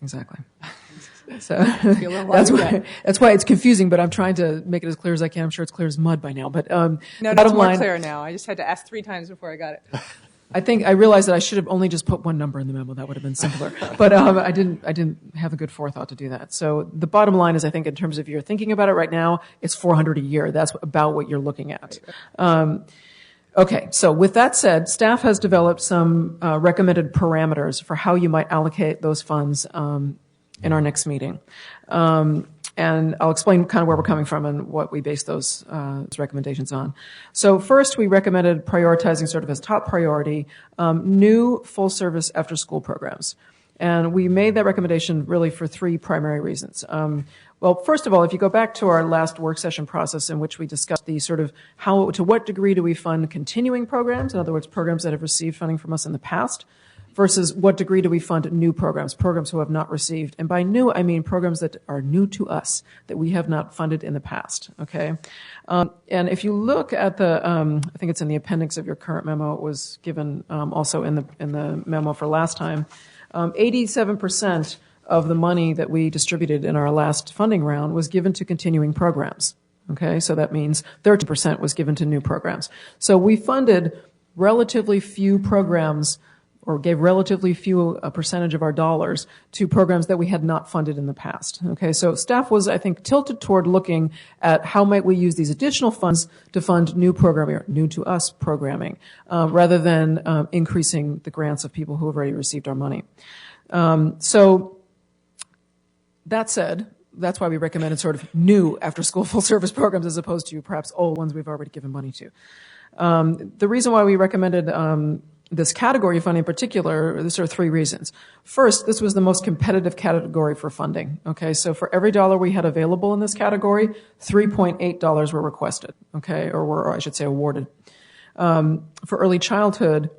Exactly. So that's why it's confusing, but I'm trying to make it as clear as I can. I'm sure it's clear as mud by now. But no, it's more clear now. I just had to ask 3 times before I got it. I realized that I should have only just put one number in the memo. That would have been simpler. But I didn't have a good forethought to do that. So the bottom line is, I think in terms of you're thinking about it right now, it's 400 a year. That's about what you're looking at. Okay, so with that said, staff has developed some recommended parameters for how you might allocate those funds in our next meeting. And I'll explain kind of where we're coming from and what we base those recommendations on. So first, we recommended prioritizing sort of as top priority new full-service after-school programs. And we made that recommendation really for 3 primary reasons. Well, first of all, if you go back to our last work session process in which we discussed the sort of to what degree do we fund continuing programs, in other words, programs that have received funding from us in the past, versus what degree do we fund new programs who have not received. And by new, I mean programs that are new to us, that we have not funded in the past, okay? And if you look at the, I think it's in the appendix of your current memo, it was given also in the memo for last time, 87% of the money that we distributed in our last funding round was given to continuing programs, okay? So that means 13% was given to new programs. So we funded relatively few programs or gave relatively few a percentage of our dollars to programs that we had not funded in the past. Okay, so staff was, I think, tilted toward looking at how might we use these additional funds to fund new programming, or new to us programming, rather than increasing the grants of people who have already received our money. So that said, that's why we recommended sort of new after-school full-service programs as opposed to perhaps old ones we've already given money to. The reason why we recommended this category of funding in particular, there are 3 reasons. First, this was the most competitive category for funding. Okay, so for every dollar we had available in this category, $3.8 were requested. Okay, or I should say awarded. For early childhood,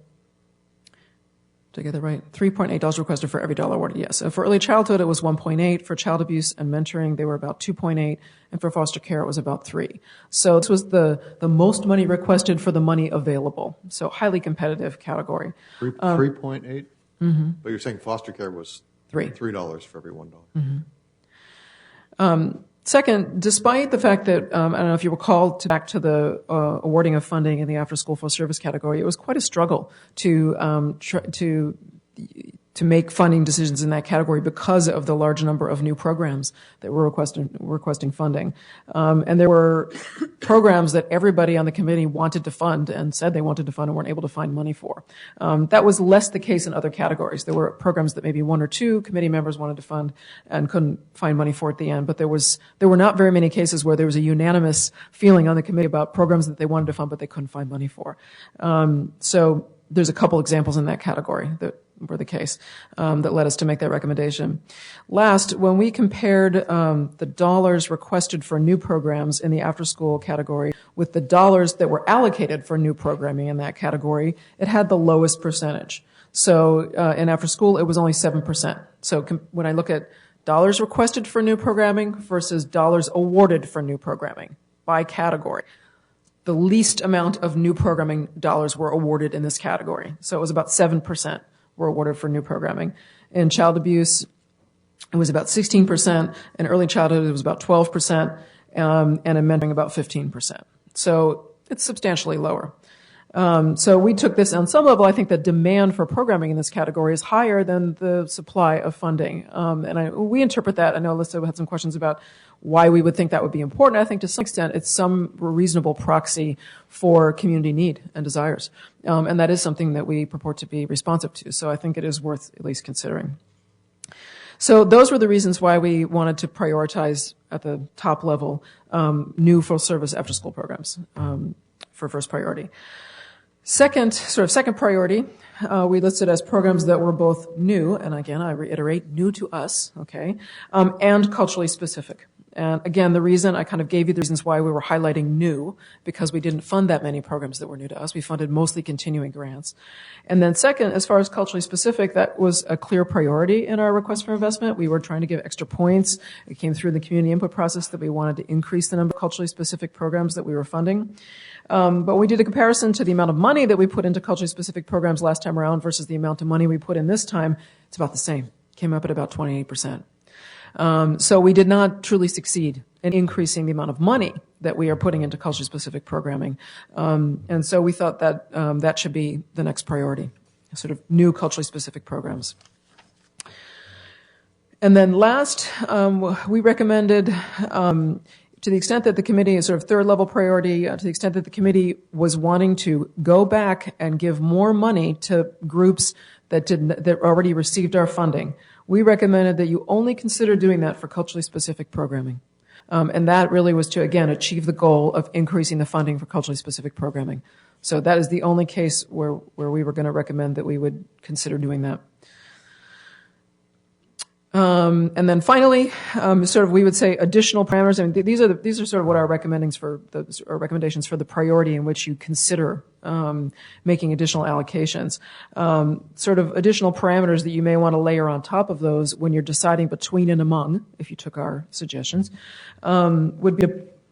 did I get that right? $3.8 requested for every dollar awarded. Yes. So for early childhood, it was 1.8. For child abuse and mentoring, they were about 2.8, and for foster care, it was about 3. So this was the most money requested for the money available. So highly competitive category. 3.8. Mm-hmm. But you're saying foster care was $3 for every $1. Mm-hmm. Second, despite the fact that, I don't know if you recall back to the awarding of funding in the after-school full-service category, it was quite a struggle to make funding decisions in that category because of the large number of new programs that were requesting funding. And there were programs that everybody on the committee wanted to fund and said they wanted to fund and weren't able to find money for. That was less the case in other categories. There were programs that maybe 1 or 2 committee members wanted to fund and couldn't find money for at the end. But there were not very many cases where there was a unanimous feeling on the committee about programs that they wanted to fund but they couldn't find money for. So there's a couple examples in that category that were the case that led us to make that recommendation. Last, when we compared the dollars requested for new programs in the after-school category with the dollars that were allocated for new programming in that category, it had the lowest percentage. So in after-school, it was only 7%. So when I look at dollars requested for new programming versus dollars awarded for new programming by category, the least amount of new programming dollars were awarded in this category. So it was about 7% were awarded for new programming. In child abuse, it was about 16%. In early childhood, it was about 12%. And in mentoring, about 15%. So it's substantially lower. So we took this on some level. I think the demand for programming in this category is higher than the supply of funding. We interpret that. I know Alyssa had some questions about why we would think that would be important. I think to some extent it's some reasonable proxy for community need and desires. And that is something that we purport to be responsive to. So I think it is worth at least considering. So those were the reasons why we wanted to prioritize at the top level new full-service after-school programs for first priority. Second priority, we listed as programs that were both new, and again, I reiterate, new to us, okay, and culturally specific. And again, the reason I kind of gave you the reasons why we were highlighting new, because we didn't fund that many programs that were new to us. We funded mostly continuing grants. And then second, as far as culturally specific, that was a clear priority in our request for investment. We were trying to give extra points. It came through the community input process that we wanted to increase the number of culturally specific programs that we were funding. But we did a comparison to the amount of money that we put into culturally specific programs last time around versus the amount of money we put in this time. It's about the same. Came up at about 28%. So we did not truly succeed in increasing the amount of money that we are putting into culturally specific programming. And so we thought that that should be the next priority, sort of new culturally specific programs. And then last, we recommended, to the extent that the committee is sort of third level priority, to the extent that the committee was wanting to go back and give more money to groups that already received our funding, we recommended that you only consider doing that for culturally specific programming. And that really was to, again, achieve the goal of increasing the funding for culturally specific programming. So that is the only case where we were going to recommend that we would consider doing that. And then finally, we would say additional parameters. I mean, these are sort of what our recommendations for the priority in which you consider making additional allocations. Sort of additional parameters that you may want to layer on top of those when you're deciding between and among, if you took our suggestions, would be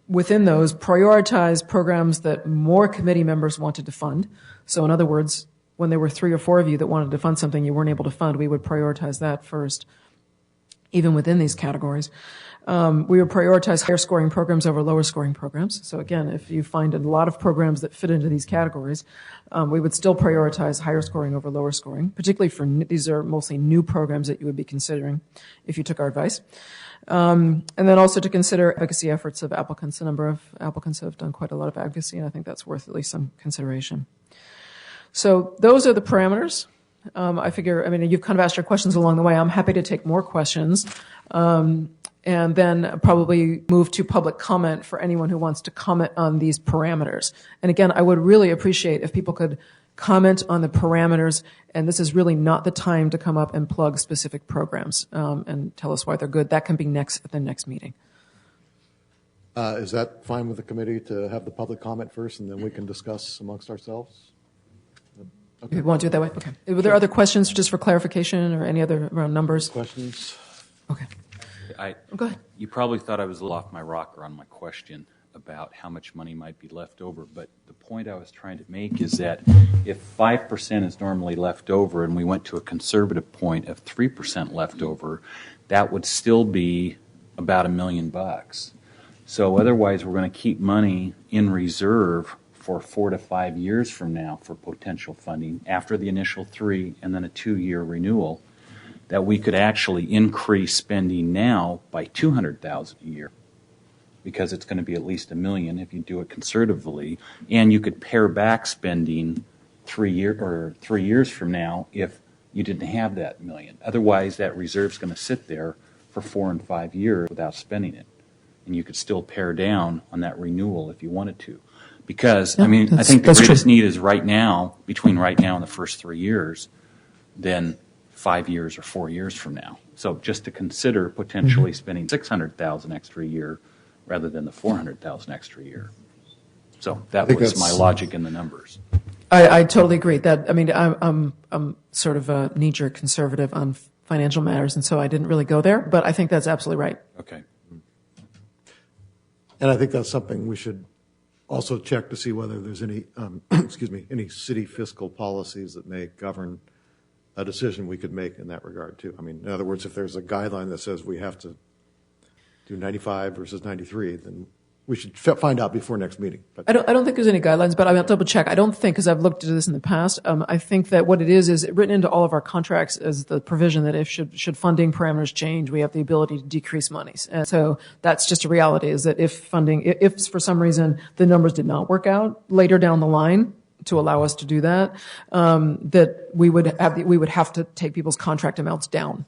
within those prioritize programs that more committee members wanted to fund. So in other words, when there were 3 or 4 of you that wanted to fund something you weren't able to fund, we would prioritize that first. Even within these categories. We would prioritize higher scoring programs over lower scoring programs. So again, if you find a lot of programs that fit into these categories, we would still prioritize higher scoring over lower scoring, particularly these are mostly new programs that you would be considering if you took our advice. And then also to consider advocacy efforts of applicants. A number of applicants have done quite a lot of advocacy, and I think that's worth at least some consideration. So those are the parameters. You've kind of asked your questions along the way. I'm happy to take more questions, and then probably move to public comment for anyone who wants to comment on these parameters. And again, I would really appreciate if people could comment on the parameters, and this is really not the time to come up and plug specific programs, and tell us why they're good. That can be at the next meeting. Is that fine with the committee to have the public comment first, and then we can discuss amongst ourselves? Okay. You want to do it that way? Okay. Were there other questions just for clarification or any other around numbers? Questions? Okay. Go ahead. You probably thought I was a little off my rocker on my question about how much money might be left over, but the point I was trying to make is that if 5% is normally left over and we went to a conservative point of 3% left over, that would still be about $1 million. So otherwise we're going to keep money in reserve for 4 to 5 years from now for potential funding after the initial 3 and then a 2-year renewal, that we could actually increase spending now by $200,000 a year, because it's going to be at least $1 million if you do it conservatively, and you could pare back spending 3 years from now if you didn't have that $1 million. Otherwise, that reserve's going to sit there for 4 and 5 years without spending it, and you could still pare down on that renewal if you wanted to. Because, I think the greatest need is between right now and the first 3 years, than 5 years or 4 years from now. So just to consider potentially spending $600,000 extra a year rather than the $400,000 extra a year. So that was my logic in the numbers. I totally agree. That, I mean, I'm sort of a knee-jerk conservative on financial matters, and so I didn't really go there, but I think that's absolutely right. Okay. And I think that's something we should also check to see whether there's any, any city fiscal policies that may govern a decision we could make in that regard too. I mean, in other words, if there's a guideline that says we have to do 95 versus 93, then we should find out before next meeting. But I don't think there's any guidelines, but I'll double check. I don't think, because I've looked at this in the past, I think that what it is written into all of our contracts as the provision that if should funding parameters change, we have the ability to decrease monies. And so that's just a reality, is that if for some reason the numbers did not work out later down the line to allow us to do that, that we would have to take people's contract amounts down.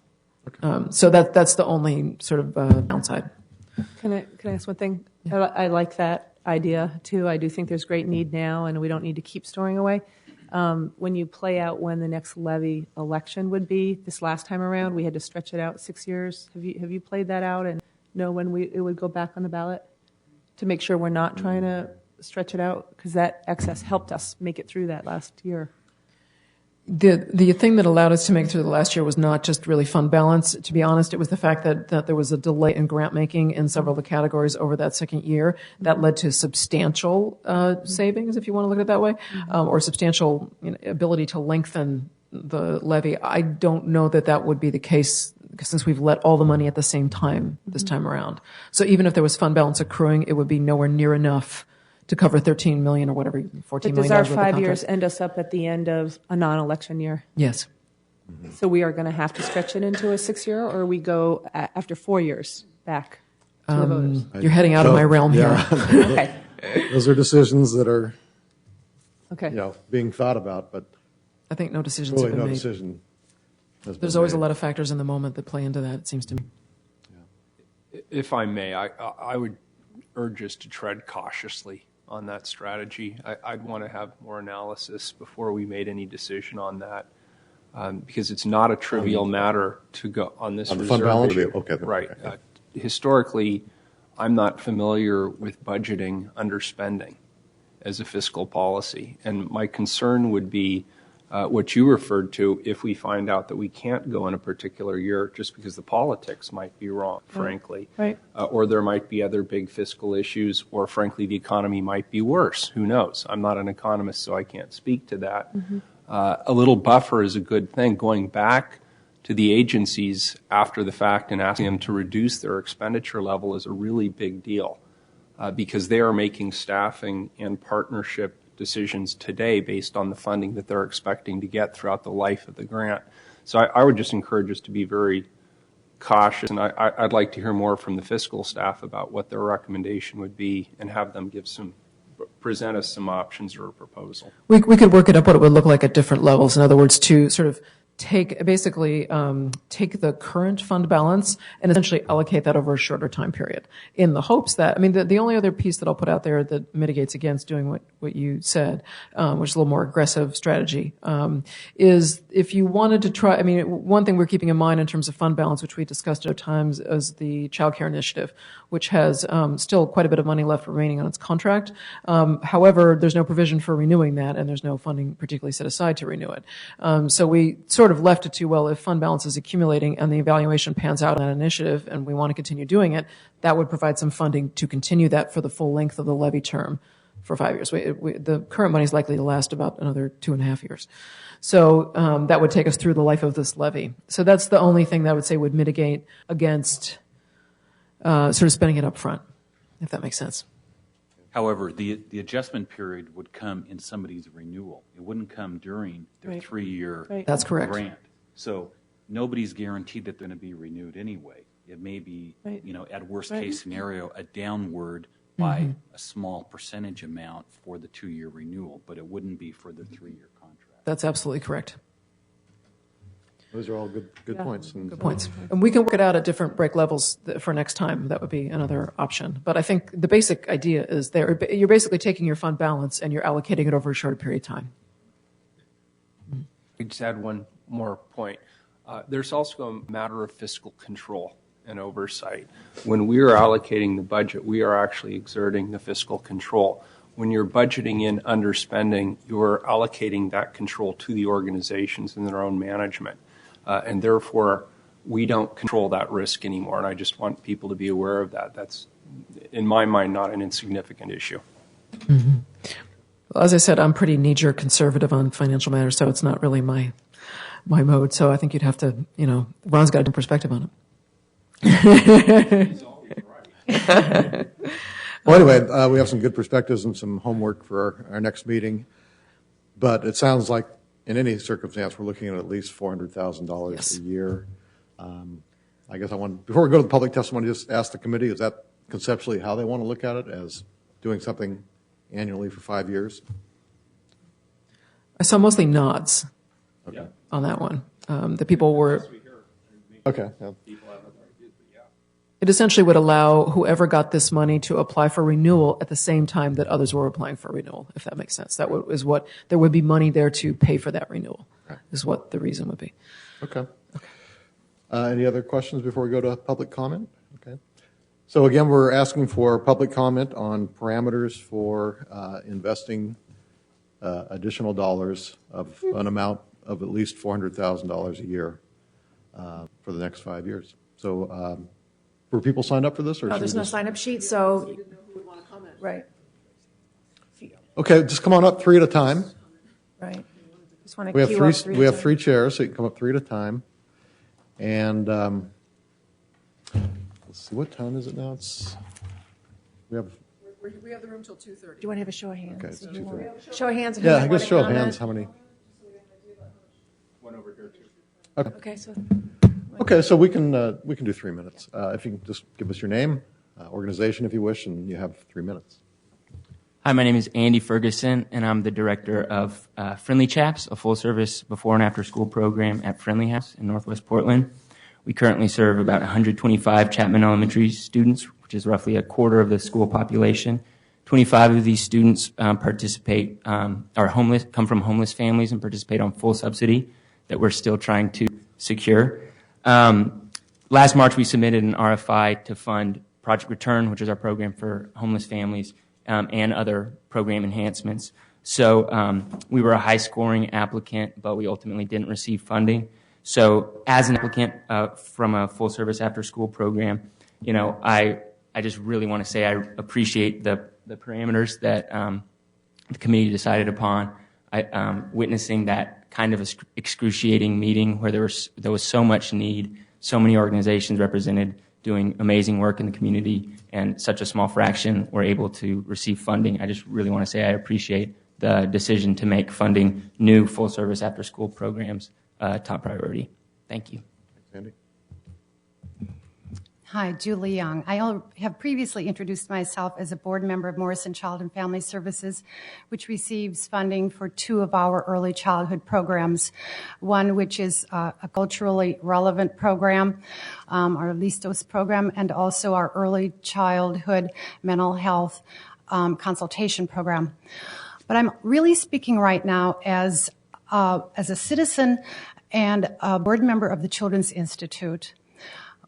Okay. So that's the only sort of downside. Can I ask one thing? I like that idea too. I do think there's great need now, and we don't need to keep storing away. When you play out when the next levy election would be, this last time around, we had to stretch it out 6 years. Have you played that out and know when it would go back on the ballot to make sure we're not trying to stretch it out? Because that excess helped us make it through that last year. The thing that allowed us to make it through the last year was not just really fund balance. To be honest, it was the fact that there was a delay in grant making in several of the categories over that second year that led to substantial savings, if you want to look at it that way, or substantial ability to lengthen the levy. I don't know that would be the case since we've let all the money at the same time this time around. So even if there was fund balance accruing, it would be nowhere near enough to cover $13 million or whatever, $14 million. Does our 5 years end us up at the end of a non-election year? Yes. So we are going to have to stretch it into a 6 year, or we go after 4 years back to the voters? You're heading out of my realm here. Okay. Those are decisions that are, okay, being thought about, but I think no decisions have been made. Decision has There's been always made. a lot of factors in the moment that play into that, it seems to me. If I may, I would urge us to tread cautiously on that strategy. I'd want to have more analysis before we made any decision on that, because it's not a trivial matter to go on this On the reserve fund balance? issue. Okay. Right. Historically, I'm not familiar with budgeting underspending as a fiscal policy, and my concern would be what you referred to if we find out that we can't go in a particular year just because the politics might be wrong, frankly. Right. Or there might be other big fiscal issues, or frankly, the economy might be worse. Who knows? I'm not an economist, so I can't speak to that. A little buffer is a good thing. Going back to the agencies after the fact and asking them to reduce their expenditure level is a really big deal, because they are making staffing and partnership decisions today based on the funding that they're expecting to get throughout the life of the grant. So I would just encourage us to be very cautious, and I'd like to hear more from the fiscal staff about what their recommendation would be and have them present us some options or a proposal. We could work it up what it would look like at different levels. In other words, to sort of take the current fund balance and essentially allocate that over a shorter time period, in the hopes that, the only other piece that I'll put out there that mitigates against doing what you said, which is a little more aggressive strategy, is if you wanted to try, one thing we're keeping in mind in terms of fund balance, which we discussed at times, is the child care initiative, which has still quite a bit of money left remaining on its contract. However, there's no provision for renewing that, and there's no funding particularly set aside to renew it. So we sort of left it to, well, if fund balance is accumulating and the evaluation pans out on that initiative and we want to continue doing it, that would provide some funding to continue that for the full length of the levy term for 5 years. The current money is likely to last about another 2.5 years. So that would take us through the life of this levy. So that's the only thing that I would say would mitigate against sort of spending it up front, if that makes sense. However, the adjustment period would come in somebody's renewal. It wouldn't come during their 3-year That's correct. grant. So nobody's guaranteed that they're going to be renewed anyway. It may be, at worst case scenario, a downward by a small percentage amount for the 2-year renewal, but it wouldn't be for the 3-year contract. That's absolutely correct. Those are all good points. Good points. And we can work it out at different break levels for next time. That would be another option. But I think the basic idea is there. You're basically taking your fund balance and you're allocating it over a short period of time. I just add one more point. There's also a matter of fiscal control and oversight. When we are allocating the budget, we are actually exerting the fiscal control. When you're budgeting in underspending, you're allocating that control to the organizations and their own management. And therefore, we don't control that risk anymore. And I just want people to be aware of that. That's, in my mind, not an insignificant issue. Mm-hmm. Well, as I said, I'm pretty knee-jerk conservative on financial matters, so it's not really my mode. So I think you'd have to, Ron's got a different perspective on it. Well, anyway, we have some good perspectives and some homework for our next meeting. But it sounds like in any circumstance, we're looking at least $400,000 a year. I guess before we go to the public testimony, just ask the committee, is that conceptually how they want to look at it, as doing something annually for 5 years? I saw mostly nods Okay. on that one. The people were... Okay. Yeah. It essentially would allow whoever got this money to apply for renewal at the same time that others were applying for renewal, if that makes sense. That is what there would be money there to pay for that renewal, is what the reason would be. Okay. Any other questions before we go to public comment? Okay. So again, we're asking for public comment on parameters for investing additional dollars of an amount of at least $400,000 a year for the next 5 years. So were people signed up for this? Or there's no sign-up sheet, so... Right. Okay, just come on up 3 at a time. Right. Just want to We have queue up 3 we have 3 chairs, so you can come up 3 at a time. And let's see, what time is it now? We have the room till 2:30. Do you want to have a show of hands? Okay, it's 2:30. Show of hands. Yeah, I guess show of hands. How many? One over here, too. Okay. Okay, so... Okay, so we can do 3 minutes. If you can just give us your name, organization if you wish, and you have 3 minutes. Hi, my name is Andy Ferguson, and I'm the director of Friendly Chaps, a full-service before and after-school program at Friendly House in Northwest Portland. We currently serve about 125 Chapman Elementary students, which is roughly a quarter of the school population. 25 of these students participate, are homeless, come from homeless families and participate on full subsidy that we're still trying to secure. Last March, we submitted an RFI to fund Project Return, which is our program for homeless families, and other program enhancements. So we were a high-scoring applicant, but we ultimately didn't receive funding. So as an applicant from a full-service after-school program, I just really want to say I appreciate the parameters that the committee decided upon. Witnessing that kind of excruciating meeting where there was so much need, so many organizations represented doing amazing work in the community, and such a small fraction were able to receive funding. I just really want to say I appreciate the decision to make funding new full-service after-school programs top priority. Thank you. Thanks, Andy. Hi, Julie Young. I have previously introduced myself as a board member of Morrison Child and Family Services, which receives funding for 2 of our early childhood programs. One, which is a culturally relevant program, our Listos program, and also our early childhood mental health consultation program. But I'm really speaking right now as a citizen and a board member of the Children's Institute.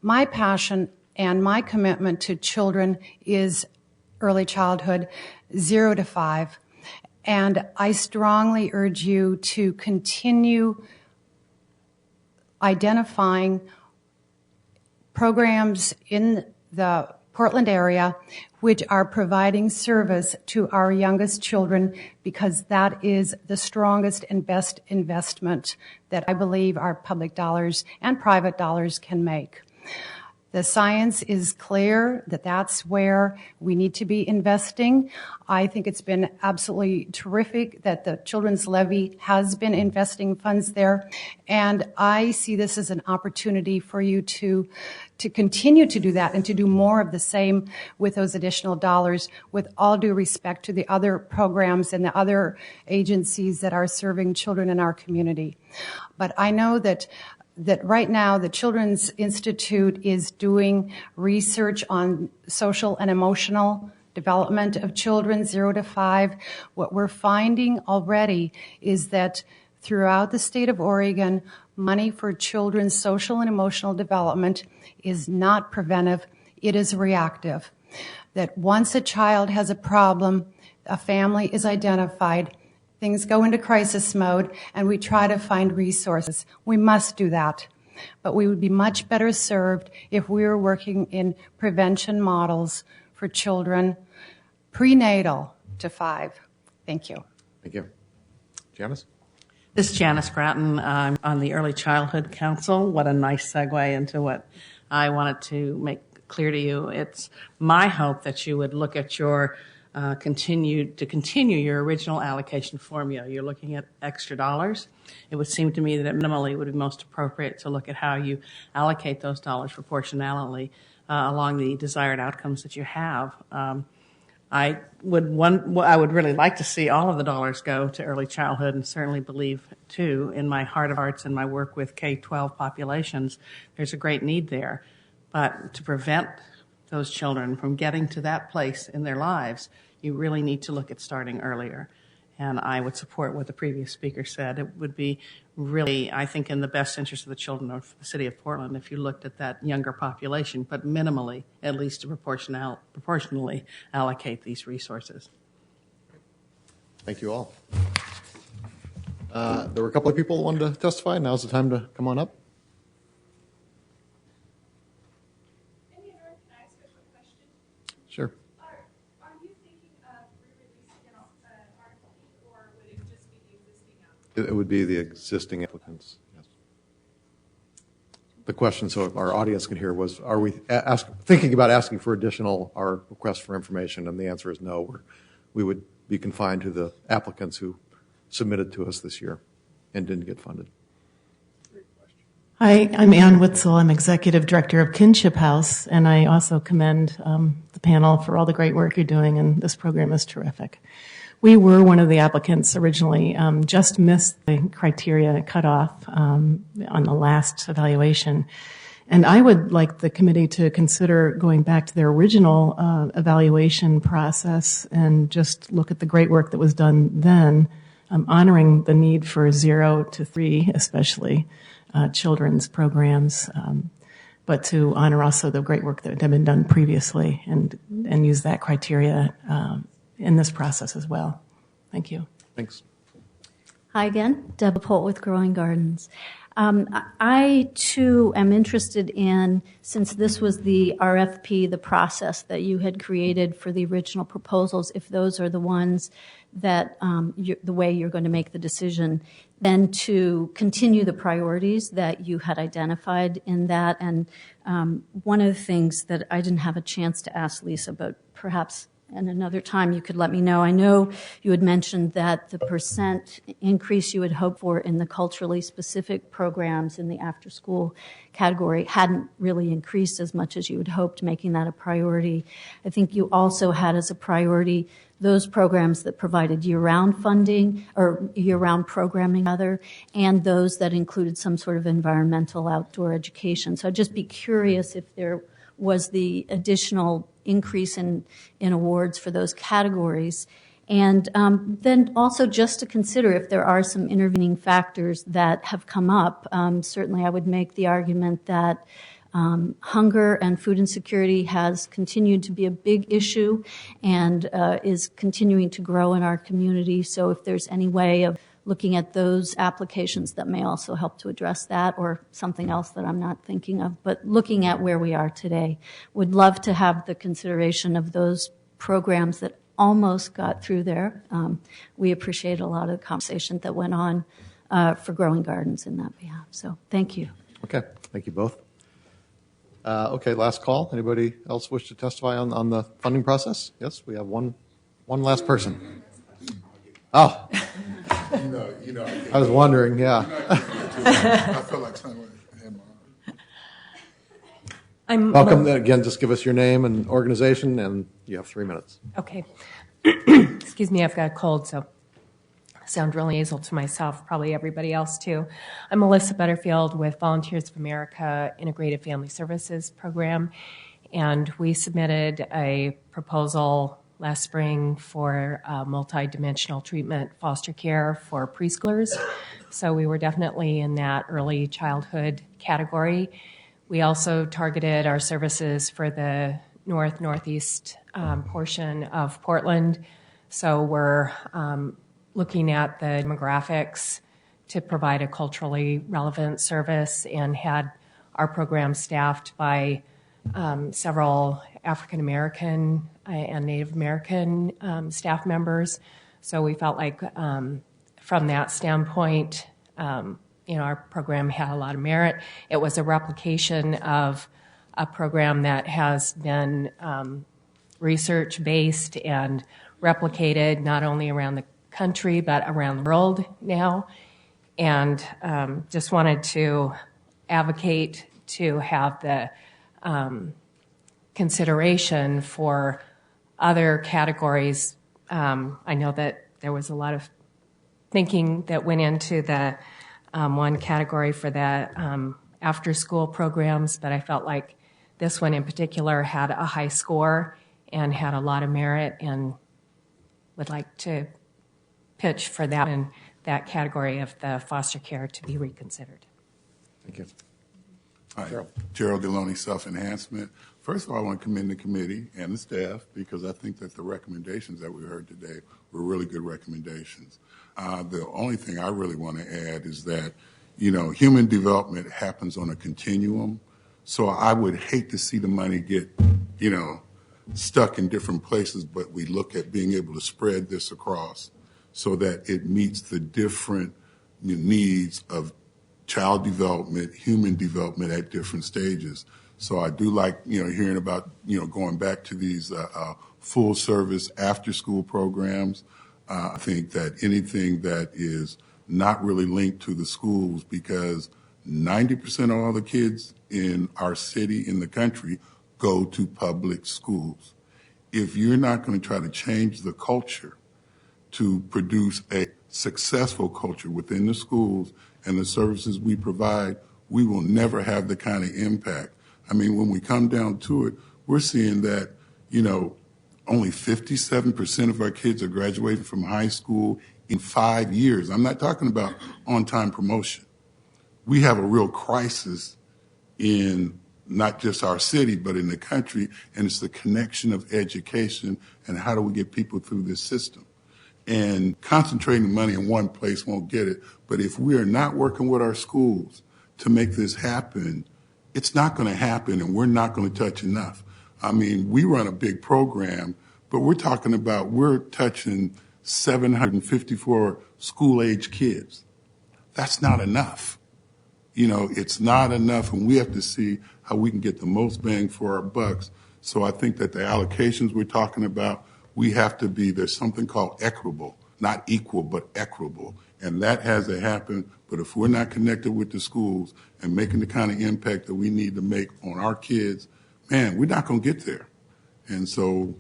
My passion and my commitment to children is early childhood, 0 to 5. And I strongly urge you to continue identifying programs in the Portland area which are providing service to our youngest children, because that is the strongest and best investment that I believe our public dollars and private dollars can make. The science is clear that that's where we need to be investing. I think it's been absolutely terrific that the Children's Levy has been investing funds there. And I see this as an opportunity for you to continue to do that and to do more of the same with those additional dollars, with all due respect to the other programs and the other agencies that are serving children in our community. But I know that right now the Children's Institute is doing research on social and emotional development of children 0 to 5. What we're finding already is that throughout the state of Oregon, money for children's social and emotional development is not preventive, it is reactive. That once a child has a problem, a family is identified, things go into crisis mode, and we try to find resources. We must do that. But we would be much better served if we were working in prevention models for children prenatal to 5. Thank you. Thank you. Janice? This is Janice Grattan. I'm on the Early Childhood Council. What a nice segue into what I wanted to make clear to you. It's my hope that you would look at your continue your original allocation formula. You're looking at extra dollars. It would seem to me that minimally it would be most appropriate to look at how you allocate those dollars proportionally along the desired outcomes that you have. I would really like to see all of the dollars go to early childhood, and certainly believe, too, in my heart of hearts and my work with K-12 populations, there's a great need there. But to prevent those children from getting to that place in their lives, you really need to look at starting earlier. And I would support what the previous speaker said. It would be really, I think, in the best interest of the children of the city of Portland if you looked at that younger population, but minimally, at least to proportionally allocate these resources. Thank you all. There were a couple of people who wanted to testify. Now's the time to come on up. Sure. Are you thinking of re-releasing an RFP, or would it just be the existing applicants? It would be the existing applicants, yes. The question, so our audience can hear, was, are we thinking about asking for additional our requests for information? And the answer is no. We would be confined to the applicants who submitted to us this year and didn't get funded. Hi, I'm Ann Witzel. I'm Executive Director of Kinship House, and I also commend the panel for all the great work you're doing, and this program is terrific. We were one of the applicants originally, just missed the criteria cutoff on the last evaluation. And I would like the committee to consider going back to their original evaluation process and just look at the great work that was done then, honoring the need for 0 to 3 especially, children's programs, but to honor also the great work that had been done previously and use that criteria in this process as well. Thank you. Thanks. Hi again, Deb Polt with Growing Gardens. I, too, am interested in, since this was the RFP, the process that you had created for the original proposals, if those are the ones that the way you're going to make the decision, then to continue the priorities that you had identified in that. And one of the things that I didn't have a chance to ask Lisa, but perhaps and another time you could let me know. I know you had mentioned that the percent increase you had hoped for in the culturally specific programs in the after-school category hadn't really increased as much as you had hoped, making that a priority. I think you also had as a priority those programs that provided year-round funding, or year-round programming rather, and those that included some sort of environmental outdoor education. So I'd just be curious if there was the additional increase in awards for those categories. And then also just to consider if there are some intervening factors that have come up. Certainly I would make the argument that hunger and food insecurity has continued to be a big issue and is continuing to grow in our community. So if there's any way of looking at those applications that may also help to address that, or something else that I'm not thinking of, but looking at where we are today. Would love to have the consideration of those programs that almost got through there. We appreciate a lot of the conversation that went on for Growing Gardens in that behalf. So thank you. Okay, thank you both. Okay, last call. Anybody else wish to testify on the funding process? Yes, we have one last person. Oh. I was wondering, yeah. I feel like welcome again. Just give us your name and organization, and you have 3 minutes. Okay. Excuse me, I've got a cold, so I sound really nasal to myself, probably everybody else too. I'm Melissa Butterfield with Volunteers of America Integrated Family Services Program, and we submitted a proposal last spring for multi-dimensional treatment foster care for preschoolers So we were definitely in that early childhood category. We also targeted our services for the northeast portion of Portland. So we're looking at the demographics to provide a culturally relevant service, and had our program staffed by several African American and Native American staff members. So we felt like from that standpoint, our program had a lot of merit. It was a replication of a program that has been research-based and replicated not only around the country but around the world now. And just wanted to advocate to have the consideration for other categories. I know that there was a lot of thinking that went into the one category for the after-school programs, but I felt like this one in particular had a high score and had a lot of merit, and would like to pitch for that and that category of the foster care to be reconsidered. Thank you. Hi, Gerald Deloney, Self-Enhancement. First of all, I want to commend the committee and the staff, because I think that the recommendations that we heard today were really good recommendations. The only thing I really want to add is that, human development happens on a continuum. So I would hate to see the money get, stuck in different places, but we look at being able to spread this across so that it meets the different needs of child development, human development at different stages. So I do like, hearing about, going back to these full service after school programs. I think that anything that is not really linked to the schools, because 90% of all the kids in our city, in the country, go to public schools. If you're not going to try to change the culture to produce a successful culture within the schools and the services we provide, we will never have the kind of impact. I mean, when we come down to it, we're seeing that, only 57% of our kids are graduating from high school in 5 years. I'm not talking about on-time promotion. We have a real crisis in not just our city, but in the country, and it's the connection of education and how do we get people through this system. And concentrating money in one place won't get it, but if we are not working with our schools to make this happen, it's not going to happen, and we're not going to touch enough. I mean, we run a big program, but we're touching 754 school-age kids. That's not enough. It's not enough, and we have to see how we can get the most bang for our bucks. So I think that the allocations we're talking about, we have to be, there's something called equitable, not equal, but equitable. And that has to happen, but if we're not connected with the schools and making the kind of impact that we need to make on our kids, man, we're not going to get there. And so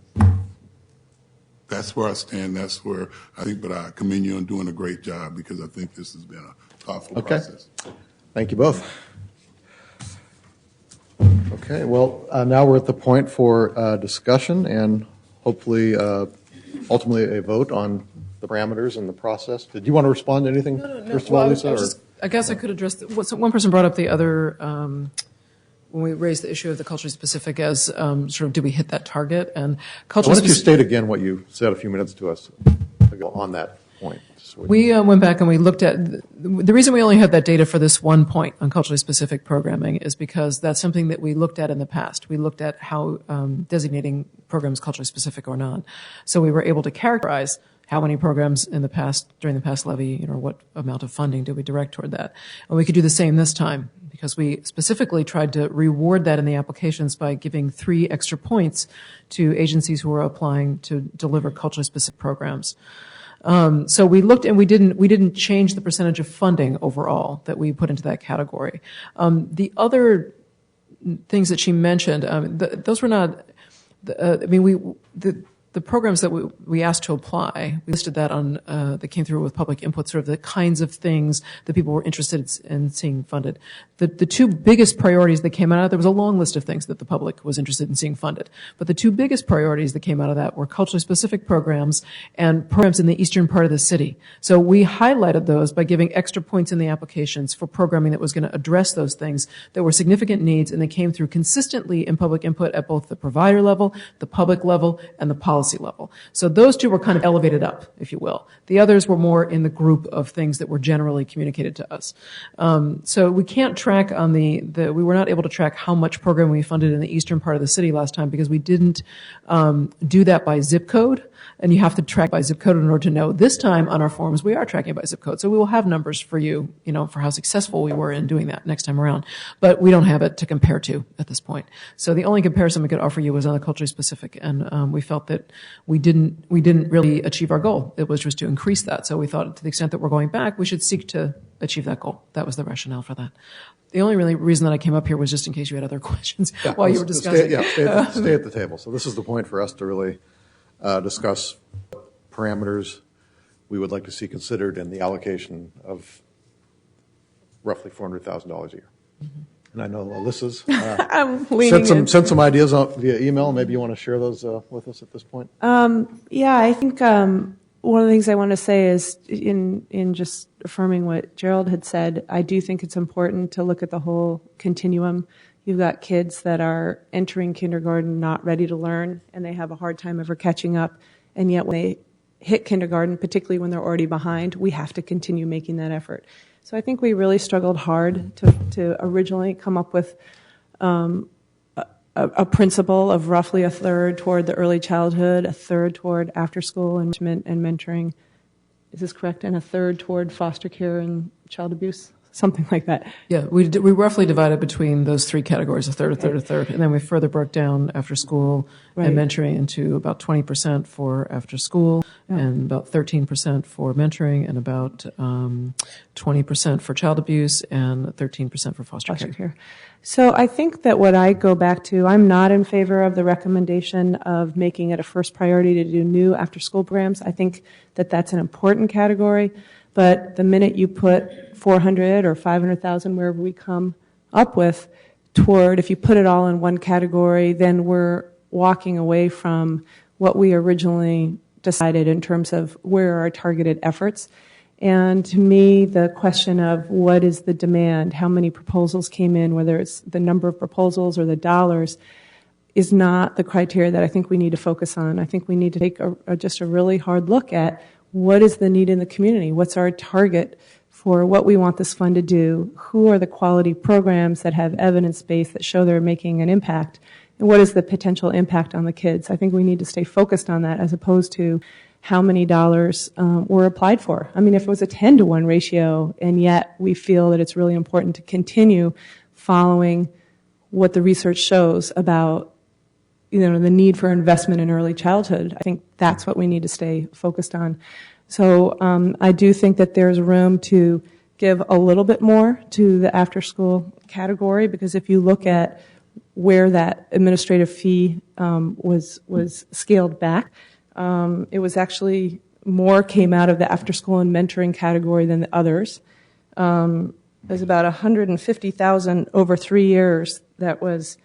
that's where I stand. That's where I think, but I commend you on doing a great job, because I think this has been a thoughtful process. Thank you both. Okay, well, now we're at the point for discussion and hopefully ultimately a vote on the parameters and the process. Did you want to respond to anything, first of all, Lisa? I guess I could address, one person brought up the other, when we raised the issue of the culturally specific as sort of, do we hit that target? And culturally why don't you state again what you said a few minutes to us ago on that point? We went back and we looked at, the reason we only had that data for this one point on culturally specific programming is because that's something that we looked at in the past. We looked at how designating programs culturally specific or not. So we were able to characterize how many programs in the past, during the past levy, what amount of funding did we direct toward that. And we could do the same this time, because we specifically tried to reward that in the applications by giving 3 extra points to agencies who were applying to deliver culturally specific programs. So we looked, and we didn't change the percentage of funding overall that we put into that category. The other things that she mentioned, those were not, the programs that we asked to apply, we listed that on, that came through with public input, sort of the kinds of things that people were interested in seeing funded. The two biggest priorities that came out of that, there was a long list of things that the public was interested in seeing funded. But the two biggest priorities that came out of that were culturally specific programs and programs in the eastern part of the city. So we highlighted those by giving extra points in the applications for programming that was going to address those things that were significant needs, and they came through consistently in public input at both the provider level, the public level, and the policy level. So those two were kind of elevated up, if you will. The others were more in the group of things that were generally communicated to us. So we can't track on we were not able to track how much programming we funded in the eastern part of the city last time because we didn't do that by zip code. And you have to track by zip code in order to know. This time on our forms, we are tracking by zip code. So we will have numbers for you, for how successful we were in doing that next time around. But we don't have it to compare to at this point. So the only comparison we could offer you was on the culturally specific. And we felt that we didn't really achieve our goal. It was just to increase that. So we thought to the extent that we're going back, we should seek to achieve that goal. That was the rationale for that. The only really reason that I came up here was just in case you had other questions while you were discussing. Stay at the table. So this is the point for us to really discuss parameters we would like to see considered in the allocation of roughly $400,000 a year. Mm-hmm. And I know Alyssa's sent some ideas out via email. Maybe you want to share those with us at this point? I think one of the things I want to say is in just affirming what Gerald had said, I do think it's important to look at the whole continuum. You've got kids that are entering kindergarten not ready to learn, and they have a hard time ever catching up. And yet when they hit kindergarten, particularly when they're already behind, we have to continue making that effort. So I think we really struggled hard to originally come up with a principle of roughly a third toward the early childhood, a third toward after school and mentoring. Is this correct? And a third toward foster care and child abuse? Something like that. Yeah, we roughly divided between those three categories, a third, and then we further broke down after school and mentoring into about 20% for after school and about 13% for mentoring and about 20% for child abuse and 13% for foster care. So I think that what I go back to, I'm not in favor of the recommendation of making it a first priority to do new after school programs. I think that that's an important category. But the minute you put 400 or 500,000, wherever we come up with, toward, if you put it all in one category, then we're walking away from what we originally decided in terms of where are our targeted efforts. And to me, the question of what is the demand, how many proposals came in, whether it's the number of proposals or the dollars, is not the criteria that I think we need to focus on. I think we need to take just a really hard look at what is the need in the community? What's our target for what we want this fund to do? Who are the quality programs that have evidence base that show they're making an impact? And what is the potential impact on the kids? I think we need to stay focused on that as opposed to how many dollars were applied for. I mean, if it was a 10-to-1 ratio and yet we feel that it's really important to continue following what the research shows about the need for investment in early childhood, I think that's what we need to stay focused on. So I do think that there's room to give a little bit more to the after-school category, because if you look at where that administrative fee was scaled back, it was actually more came out of the after-school and mentoring category than the others. There's about $150,000 over 3 years that was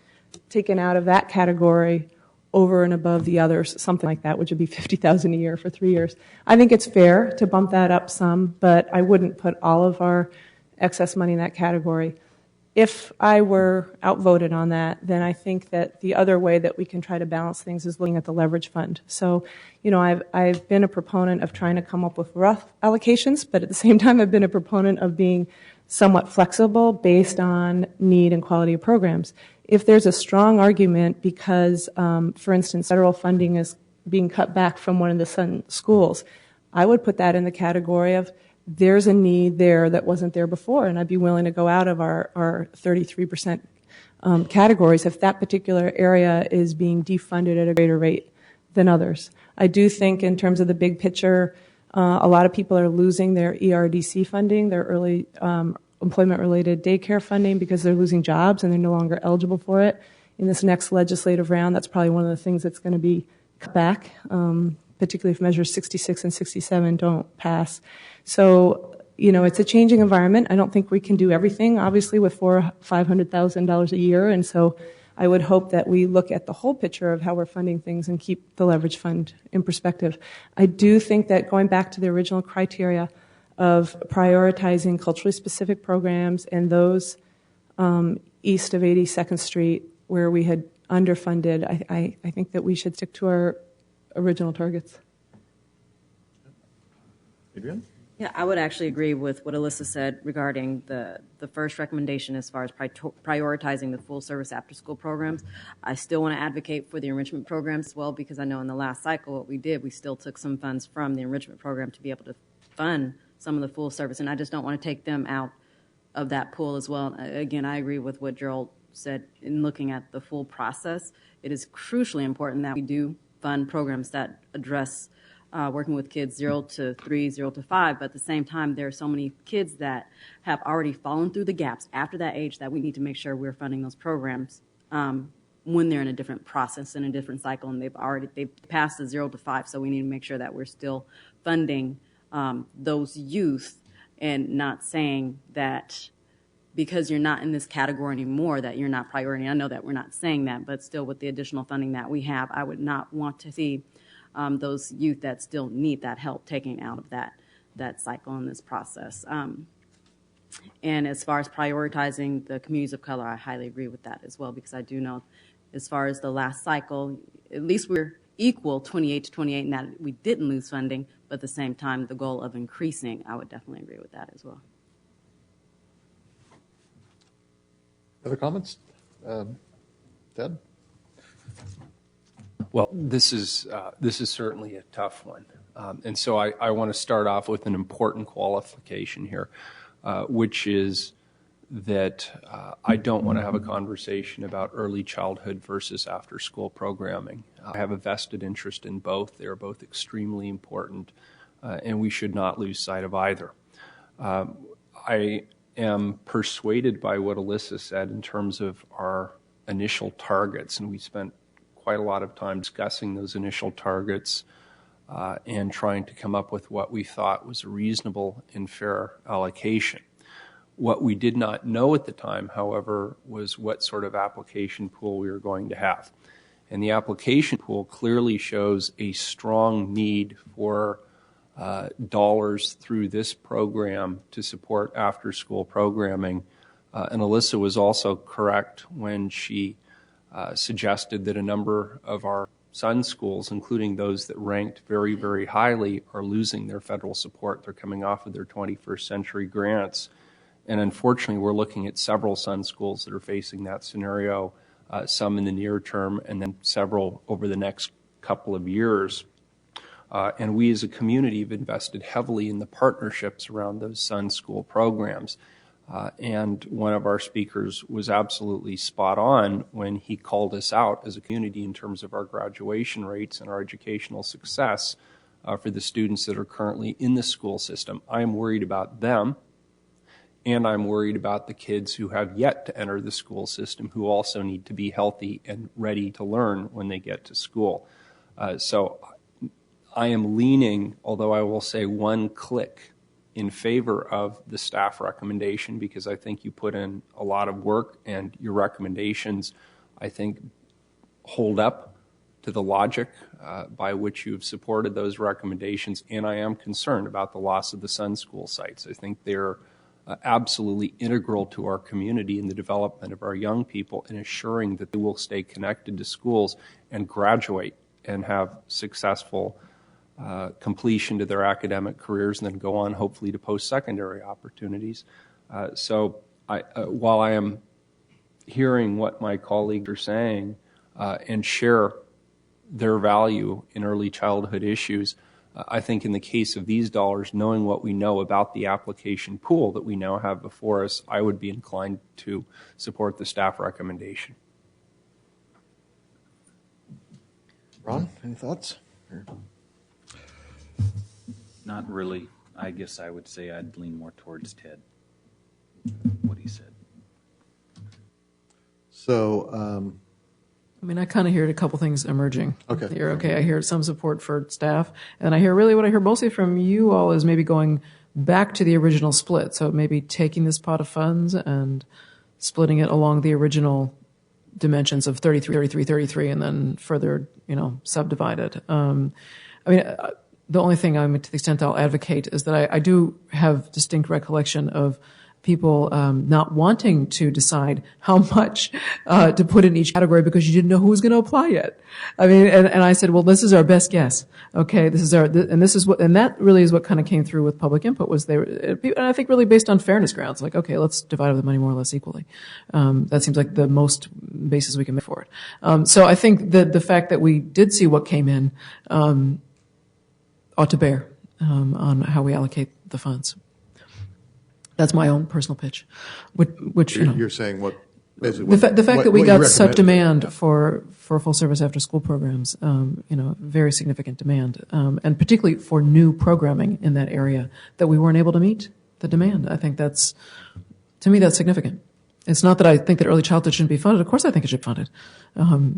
taken out of that category over and above the others, something like that, which would be $50,000 a year for 3 years. I think it's fair to bump that up some, but I wouldn't put all of our excess money in that category. If I were outvoted on that, then I think that the other way that we can try to balance things is looking at the leverage fund. So, I've been a proponent of trying to come up with rough allocations, but at the same time I've been a proponent of being somewhat flexible based on need and quality of programs. If there's a strong argument because, for instance, federal funding is being cut back from one of the schools, I would put that in the category of there's a need there that wasn't there before, and I'd be willing to go out of our 33% categories if that particular area is being defunded at a greater rate than others. I do think in terms of the big picture, a lot of people are losing their ERDC funding, their early employment-related daycare funding, because they're losing jobs and they're no longer eligible for it. In this next legislative round, that's probably one of the things that's going to be back, particularly if measures 66 and 67 don't pass. So, it's a changing environment. I don't think we can do everything, obviously, with $500,000 a year. And so I would hope that we look at the whole picture of how we're funding things and keep the leverage fund in perspective. I do think that going back to the original criteria of prioritizing culturally specific programs and those east of 82nd Street where we had underfunded, I think that we should stick to our original targets. Adrienne? Yeah, I would actually agree with what Alyssa said regarding the first recommendation as far as prioritizing the full service after school programs. I still want to advocate for the enrichment programs as well, because I know in the last cycle what we did, we still took some funds from the enrichment program to be able to fund some of the full service, and I just don't want to take them out of that pool as well. Again, I agree with what Gerald said in looking at the full process. It is crucially important that we do fund programs that address working with kids 0 to 3, 0 to 5, but at the same time, there are so many kids that have already fallen through the gaps after that age that we need to make sure we're funding those programs when they're in a different process and a different cycle, and they've passed the 0 to 5, so we need to make sure that we're still funding those youth and not saying that because you're not in this category anymore that you're not priority. I know that we're not saying that, but still with the additional funding that we have, I would not want to see those youth that still need that help taken out of that cycle in this process. And as far as prioritizing the communities of color, I highly agree with that as well, because I do know as far as the last cycle, at least we're equal 28 to 28 in that we didn't lose funding, but at the same time, the goal of increasing, I would definitely agree with that as well. Other comments? Ted? Well, this is certainly a tough one. And so I want to start off with an important qualification here, which is that I don't want to have a conversation about early childhood versus after-school programming. I have a vested interest in both. They are both extremely important, and we should not lose sight of either. I am persuaded by what Alyssa said in terms of our initial targets, and we spent quite a lot of time discussing those initial targets and trying to come up with what we thought was a reasonable and fair allocation. What we did not know at the time, however, was what sort of application pool we were going to have. And the application pool clearly shows a strong need for dollars through this program to support after-school programming. And Alyssa was also correct when she suggested that a number of our son schools, including those that ranked very, very highly, are losing their federal support. They're coming off of their 21st century grants. And unfortunately, we're looking at several son schools that are facing that scenario, some in the near term and then several over the next couple of years. And we as a community have invested heavily in the partnerships around those son school programs. And one of our speakers was absolutely spot on when he called us out as a community in terms of our graduation rates and our educational success for the students that are currently in the school system. I am worried about them, and I'm worried about the kids who have yet to enter the school system who also need to be healthy and ready to learn when they get to school. So I am leaning, although I will say one click, in favor of the staff recommendation, because I think you put in a lot of work and your recommendations, I think, hold up to the logic by which you've supported those recommendations. And I am concerned about the loss of the Sun School sites. I think they're absolutely integral to our community in the development of our young people and assuring that they will stay connected to schools and graduate and have successful completion to their academic careers and then go on hopefully to post-secondary opportunities. So while I am hearing what my colleagues are saying and share their value in early childhood issues, I think in the case of these dollars, knowing what we know about the application pool that we now have before us, I would be inclined to support the staff recommendation. Ron, any thoughts? Not really. I guess I would say I'd lean more towards Ted, what he said. So I mean, I kind of hear a couple things emerging. Okay. Here. Okay, I hear some support for staff, and I hear really what I hear mostly from you all is maybe going back to the original split. So maybe taking this pot of funds and splitting it along the original dimensions of 33, and then further, subdivided. The only thing, to the extent I'll advocate, is that I do have distinct recollection of people not wanting to decide how much to put in each category because you didn't know who was going to apply yet. I mean, and I said, well, this is our best guess. Okay, and that really is what kind of came through with public input was and I think really based on fairness grounds, like, okay, let's divide up the money more or less equally. That seems like the most basis we can make for it. So I think that the fact that we did see what came in ought to bear on how we allocate the funds. That's my own personal pitch. Which you're saying what? The fact that we got such demand for full service after school programs, very significant demand, and particularly for new programming in that area that we weren't able to meet the demand. I think to me that's significant. It's not that I think that early childhood shouldn't be funded. Of course I think it should be funded.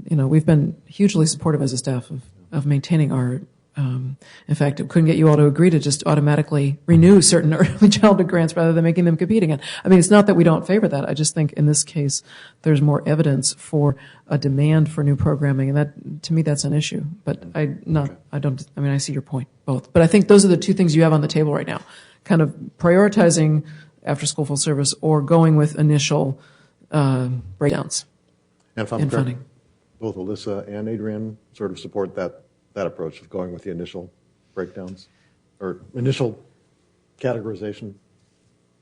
We've been hugely supportive as a staff of maintaining our. In fact, it couldn't get you all to agree to just automatically renew certain early childhood grants rather than making them compete again. I mean, it's not that we don't favor that. I just think in this case, there's more evidence for a demand for new programming, and that, to me, that's an issue. But I see your point, both. But I think those are the two things you have on the table right now, kind of prioritizing after school full service or going with initial breakdowns and in funding. Both Alyssa and Adrienne sort of support that approach of going with the initial breakdowns or initial categorization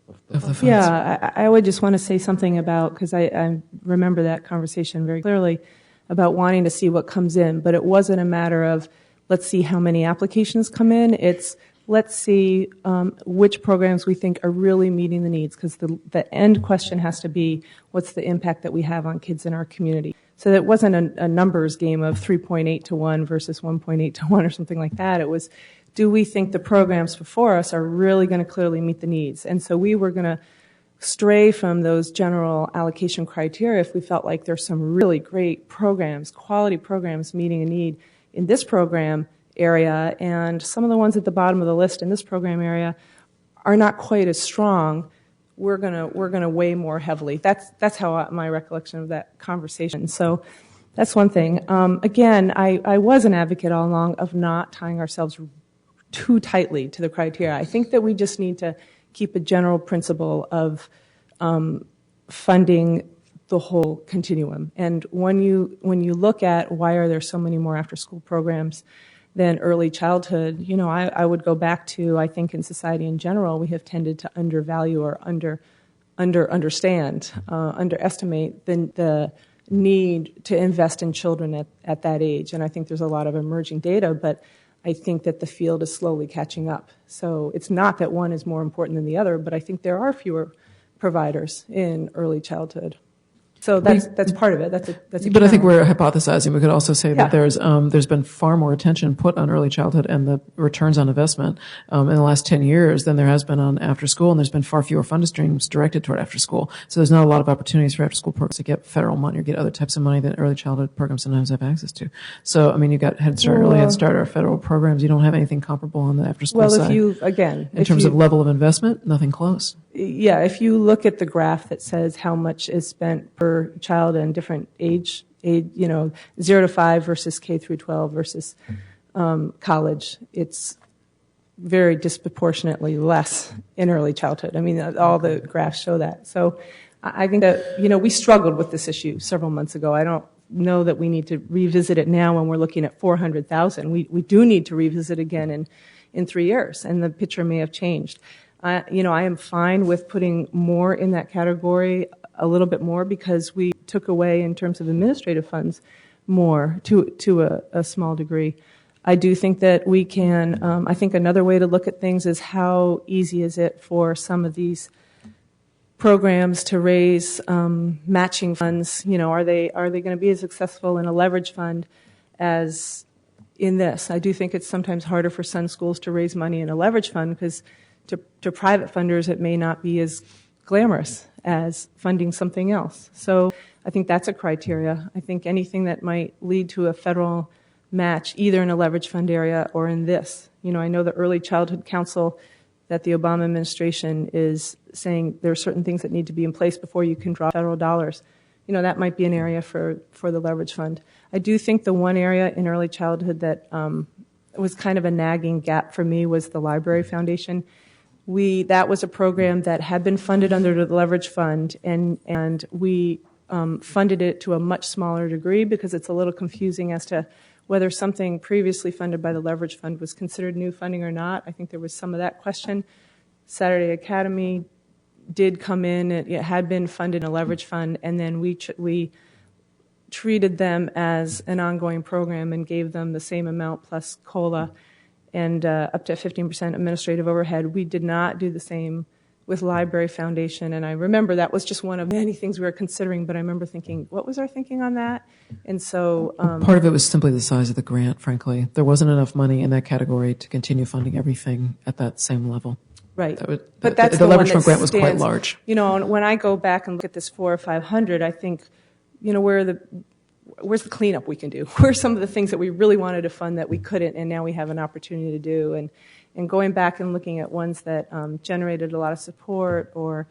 of the funds. Yeah, I would just want to say something about, because I remember that conversation very clearly about wanting to see what comes in, but it wasn't a matter of let's see how many applications come in. It's let's see which programs we think are really meeting the needs, because the end question has to be what's the impact that we have on kids in our community. So that wasn't a numbers game of 3.8 to 1 versus 1.8 to 1 or something like that. It was, do we think the programs before us are really going to clearly meet the needs? And so we were going to stray from those general allocation criteria if we felt like there's some really great programs, quality programs meeting a need in this program area, and some of the ones at the bottom of the list in this program area are not quite as strong. We're gonna weigh more heavily. That's how my recollection of that conversation. So that's one thing. Again, I was an advocate all along of not tying ourselves too tightly to the criteria. I think that we just need to keep a general principle of funding the whole continuum. And when you look at why are there so many more after school programs than early childhood, I would go back to, I think in society in general, we have tended to undervalue or underestimate the need to invest in children at that age. And I think there's a lot of emerging data, but I think that the field is slowly catching up. So it's not that one is more important than the other, but I think there are fewer providers in early childhood. So that's part of it. That's a but I think we're hypothesizing. We could also say that Yeah. there's been far more attention put on early childhood and the returns on investment in the last 10 years than there has been on after school, and there's been far fewer funding streams directed toward after school. So there's not a lot of opportunities for after school programs to get federal money or get other types of money that early childhood programs sometimes have access to. So I mean, you've got Head Start, Early Head Start, or federal programs. You don't have anything comparable on the after school side. In terms of level of investment, nothing close. Yeah, if you look at the graph that says how much is spent per child in different age, 0 to 5 versus K through 12 versus college, it's very disproportionately less in early childhood. I mean, all the graphs show that. So I think that, we struggled with this issue several months ago. I don't know that we need to revisit it now when we're looking at 400,000. We do need to revisit again in 3 years, and the picture may have changed. I am fine with putting more in that category, a little bit more, because we took away in terms of administrative funds more to a small degree. I do think that we can, I think another way to look at things is how easy is it for some of these programs to raise matching funds. Are they going to be as successful in a leverage fund as in this? I do think it's sometimes harder for some schools to raise money in a leverage fund because to private funders, it may not be as glamorous as funding something else. So I think that's a criteria. I think anything that might lead to a federal match, either in a leverage fund area or in this. I know the Early Childhood Council that the Obama administration is saying there are certain things that need to be in place before you can draw federal dollars. That might be an area for the leverage fund. I do think the one area in early childhood that was kind of a nagging gap for me was the Library Foundation. That was a program that had been funded under the leverage fund, and we funded it to a much smaller degree because it's a little confusing as to whether something previously funded by the leverage fund was considered new funding or not. I think there was some of that question. Saturday Academy did come in. It had been funded in a leverage fund, and then we treated them as an ongoing program and gave them the same amount plus COLA and up to 15% administrative overhead. We did not do the same with Library Foundation, and I remember that was just one of many things we were considering, but I remember thinking, what was our thinking on that? And so part of it was simply the size of the grant, frankly. There wasn't enough money in that category to continue funding everything at that same level. Right. But that's the leverage fund grant was quite large. When I go back and look at this 400 or 500, I think, where's the cleanup we can do? Where's some of the things that we really wanted to fund that we couldn't, and now we have an opportunity to do? And going back and looking at ones that generated a lot of support or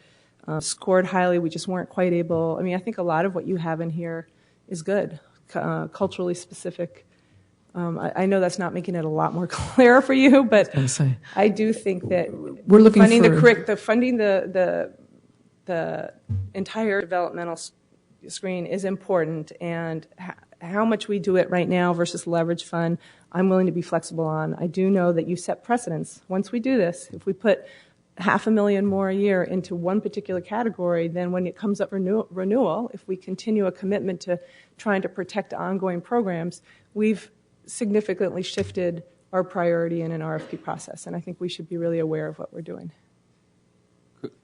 scored highly, we just weren't quite able. I think a lot of what you have in here is good, culturally specific. I know that's not making it a lot more clear for you, but I do think that we're looking funding for the entire developmental screen is important, and how much we do it right now versus leverage fund, I'm willing to be flexible on. I do know that you set precedents. Once we do this, if we put $500,000 more a year into one particular category, then when it comes up for renewal, if we continue a commitment to trying to protect ongoing programs, we've significantly shifted our priority in an RFP process, and I think we should be really aware of what we're doing.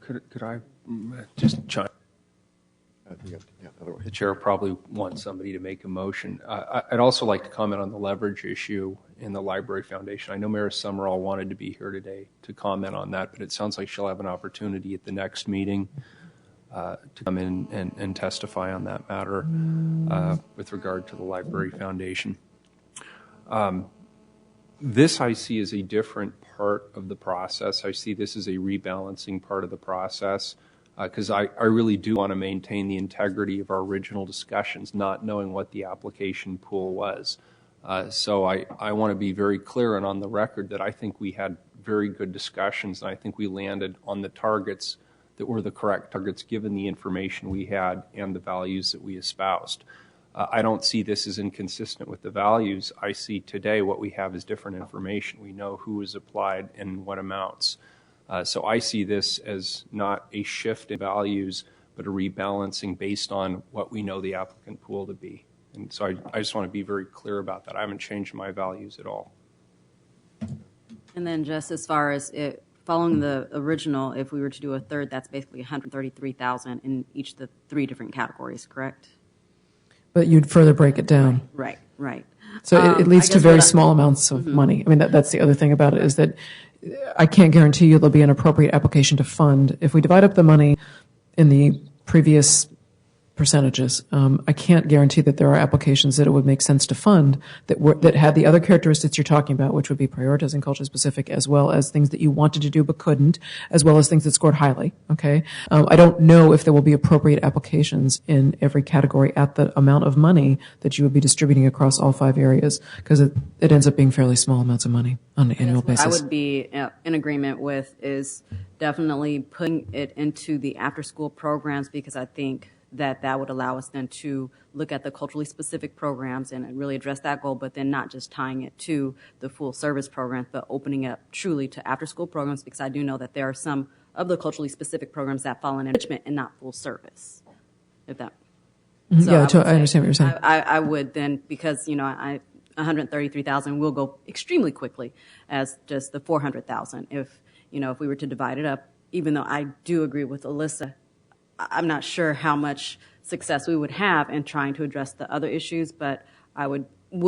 Could I just chime? The chair probably wants somebody to make a motion. I'd also like to comment on the leverage issue in the Library Foundation. I know Mayor Summerall wanted to be here today to comment on that, but it sounds like she'll have an opportunity at the next meeting to come in and testify on that matter with regard to the Library Foundation. This I see as a different part of the process. I see this as a rebalancing part of the process. Because I really do want to maintain the integrity of our original discussions, not knowing what the application pool was. So I want to be very clear and on the record that I think we had very good discussions, and I think we landed on the targets that were the correct targets given the information we had and the values that we espoused. I don't see this as inconsistent with the values. I see today what we have is different information. We know who is applied and what amounts. So I see this as not a shift in values, but a rebalancing based on what we know the applicant pool to be. And so I just want to be very clear about that. I haven't changed my values at all. And then just as far as following the original, if we were to do a third, that's basically $133,000 in each of the three different categories, correct? But you'd further break it down. Right. So it leads to very small amounts of money. That's the other thing about it is that I can't guarantee you there'll be an appropriate application to fund. If we divide up the money in the previous percentages, I can't guarantee that there are applications that it would make sense to fund that had the other characteristics you're talking about, which would be prioritizing culture specific, as well as things that you wanted to do but couldn't, as well as things that scored highly. Okay, I don't know if there will be appropriate applications in every category at the amount of money that you would be distributing across all 5 areas, because it ends up being fairly small amounts of money on an annual basis. I would be in agreement with is definitely putting it into the after-school programs, because I think that would allow us then to look at the culturally specific programs and really address that goal, but then not just tying it to the full service programs, but opening up truly to after-school programs, because I do know that there are some of the culturally specific programs that fall in enrichment and not full service. If that. So I understand what you're saying. I would then, because $133,000 will go extremely quickly as just the $400,000. If we were to divide it up, even though I do agree with Alyssa, I'm not sure how much success we would have in trying to address the other issues, but I would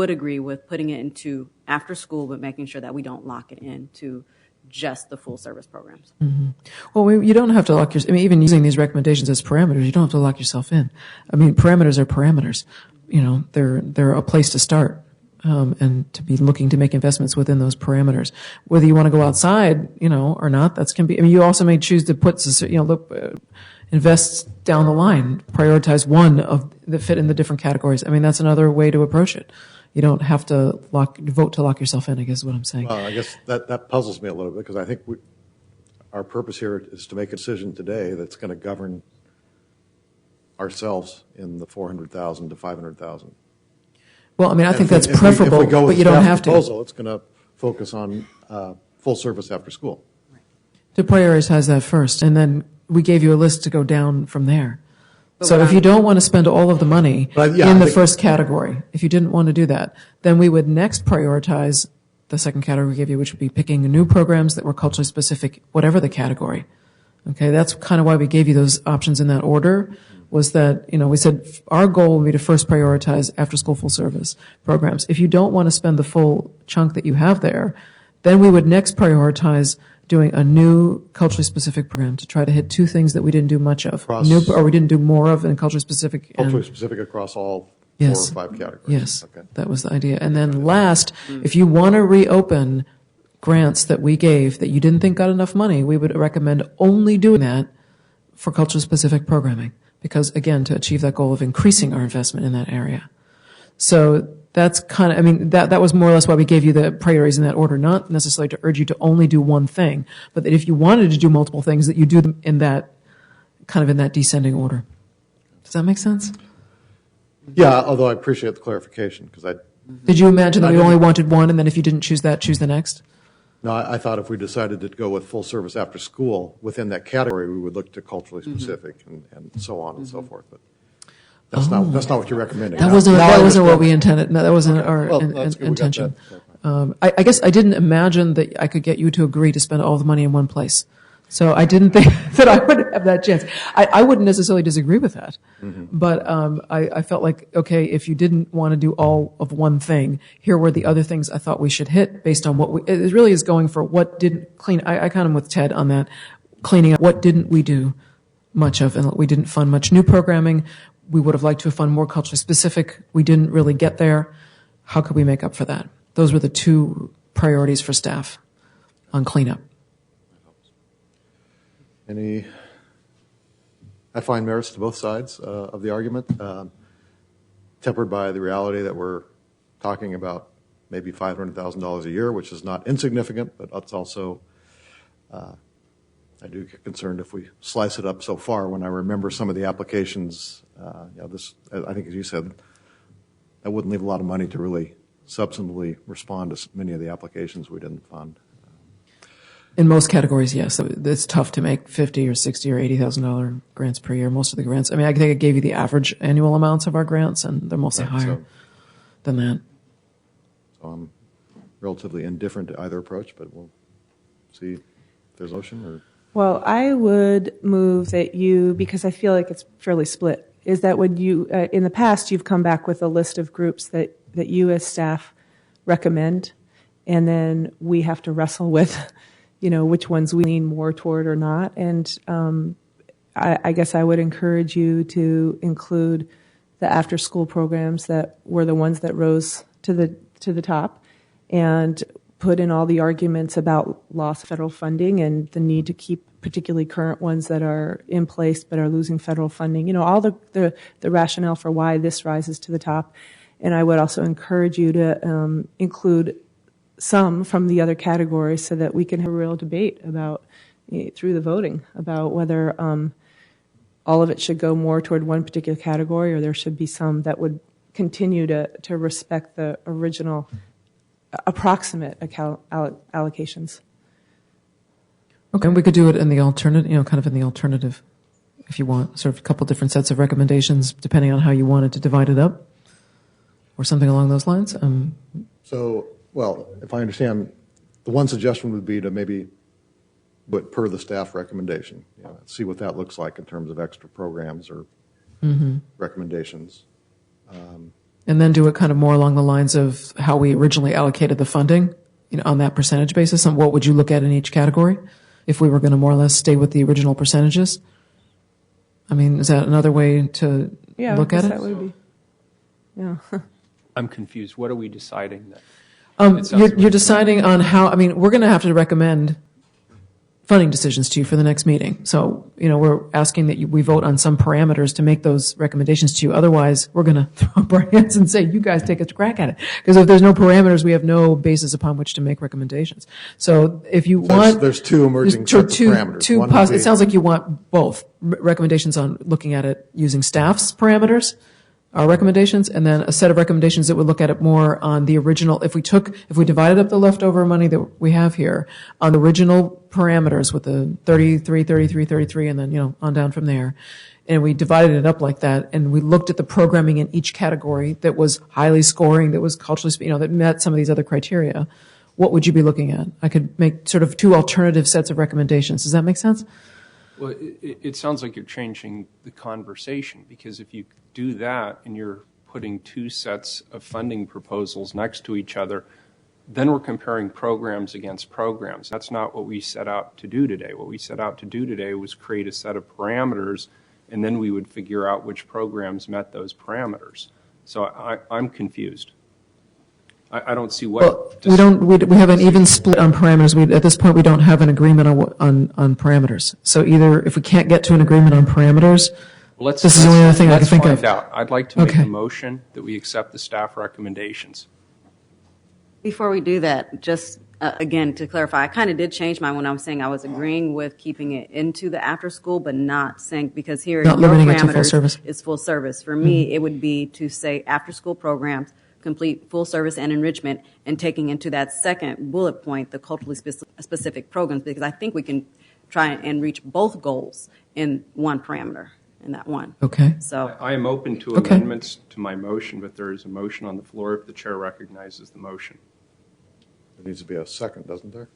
agree with putting it into after school, but making sure that we don't lock it into just the full service programs. Mm-hmm. Well, you don't have to lock yourself. I mean, even using these recommendations as parameters, you don't have to lock yourself in. I mean, parameters are parameters. They're a place to start, and to be looking to make investments within those parameters. Whether you want to go outside, or not, can be. I mean, you also may choose to put, invest down the line, prioritize one of that fit in the different categories. I mean, that's another way to approach it. You don't have to vote to lock yourself in, I guess is what I'm saying. Well, I guess that puzzles me a little bit, because I think our purpose here is to make a decision today that's going to govern ourselves in the 400,000 to 500,000. Well, I mean, I think that's preferable, but you don't have to. Proposal, it's going to focus on full service after school. To prioritize that first, and then we gave you a list to go down from there. So if you don't want to spend all of the money in the first category, if you didn't want to do that, then we would next prioritize the second category we gave you, which would be picking new programs that were culturally specific, whatever the category. Okay, that's kind of why we gave you those options in that order, was that, we said our goal would be to first prioritize after-school full service programs. If you don't want to spend the full chunk that you have there, then we would next prioritize doing a new culturally specific program to try to hit two things that we didn't do much of, or we didn't do more of in culturally specific. Culturally specific across all 4 or 5 categories. Yes, okay. That was the idea. And then last, if you want to reopen grants that we gave that you didn't think got enough money, we would recommend only doing that for culturally specific programming, because again, to achieve that goal of increasing our investment in that area. So that's kind of, that was more or less why we gave you the priorities in that order, not necessarily to urge you to only do one thing, but that if you wanted to do multiple things, that you do them in that descending order. Does that make sense? Yeah, although I appreciate the clarification, because Did you imagine that we only wanted one, and then if you didn't choose that, choose the next? No, I thought if we decided to go with full service after school, within that category, we would look to culturally specific and so on and so forth. But that's not what you're recommending. That wasn't what we intended. No, that wasn't our intention. I guess I didn't imagine that I could get you to agree to spend all the money in one place. So I didn't think that I would have that chance. I wouldn't necessarily disagree with that. But I felt like, okay, if you didn't want to do all of one thing, here were the other things I thought we should hit based on it really is going for what didn't clean. I kind of with Ted on that, cleaning up what didn't we do much of, and we didn't fund much new programming. We would have liked to have fund more culturally specific. We didn't really get there. How could we make up for that? Those were the 2 priorities for staff on cleanup. I find merits to both sides of the argument, tempered by the reality that we're talking about maybe $500,000 a year, which is not insignificant, but that's also, I do get concerned if we slice it up so far. When I remember some of the applications, I think as you said, that wouldn't leave a lot of money to really substantively respond to many of the applications we didn't fund. In most categories, yes. It's tough to make $50,000 or $60,000 or $80,000 grants per year. Most of the grants, I think I gave you the average annual amounts of our grants, and they're mostly higher than that. So I'm relatively indifferent to either approach, but we'll see if there's a motion or. Well, I would move that because I feel like it's fairly split, is that when you, in the past, you've come back with a list of groups that you as staff recommend, and then we have to wrestle with which ones we lean more toward or not. And I guess I would encourage you to include the after-school programs that were the ones that rose to the top, and put in all the arguments about loss of federal funding and the need to keep particularly current ones that are in place but are losing federal funding. All the rationale for why this rises to the top. And I would also encourage you to include some from the other categories so that we can have a real debate about, through the voting, about whether all of it should go more toward one particular category, or there should be some that would continue to respect the original approximate allocations. Okay, we could do it in the alternative, kind of in the alternative, if you want, sort of a couple different sets of recommendations, depending on how you wanted to divide it up, or something along those lines. Well, if I understand, the one suggestion would be to maybe put per the staff recommendation, see what that looks like in terms of extra programs or recommendations. And then do it kind of more along the lines of how we originally allocated the funding, on that percentage basis? And what would you look at in each category if we were going to more or less stay with the original percentages? I mean, is that another way to look at it? That would be. Yeah. I'm confused. What are we deciding then? You're deciding on how, I mean, we're going to have to recommend funding decisions to you for the next meeting. So, we're asking that we vote on some parameters to make those recommendations to you. Otherwise, we're going to throw up our hands and say, you guys take a crack at it. Because if there's no parameters, we have no basis upon which to make recommendations. So if you want... There's two emerging sets of parameters. It sounds like you want both recommendations on looking at it using staff's parameters, our recommendations, and then a set of recommendations that would look at it more on the original. If we divided up the leftover money that we have here on the original parameters with the 33, 33, 33, and then, on down from there, and we divided it up like that, and we looked at the programming in each category that was highly scoring, that was culturally, that met some of these other criteria, what would you be looking at? I could make sort of two alternative sets of recommendations. Does that make sense? Well, it sounds like you're changing the conversation, because if you do that and you're putting two sets of funding proposals next to each other, then we're comparing programs against programs. That's not what we set out to do today. What we set out to do today was create a set of parameters, and then we would figure out which programs met those parameters. So I'm confused. I don't see what... We have an even split on parameters. At this point, we don't have an agreement on parameters. So either if we can't get to an agreement on parameters, this is the only other thing I can think of. I'd like to make a motion that we accept the staff recommendations. Before we do that, just again to clarify, I kind of did change mine when I was saying I was agreeing with keeping it into the after school, but not saying, because here not limiting it to full service. Is full service. For me, it would be to say after school programs, complete full service and enrichment, and taking into that second bullet point the culturally specific programs, because I think we can try and reach both goals in one parameter. In that one. Okay. So I am open to amendments to my motion, but there is a motion on the floor if the chair recognizes the motion. There needs to be a second, doesn't there?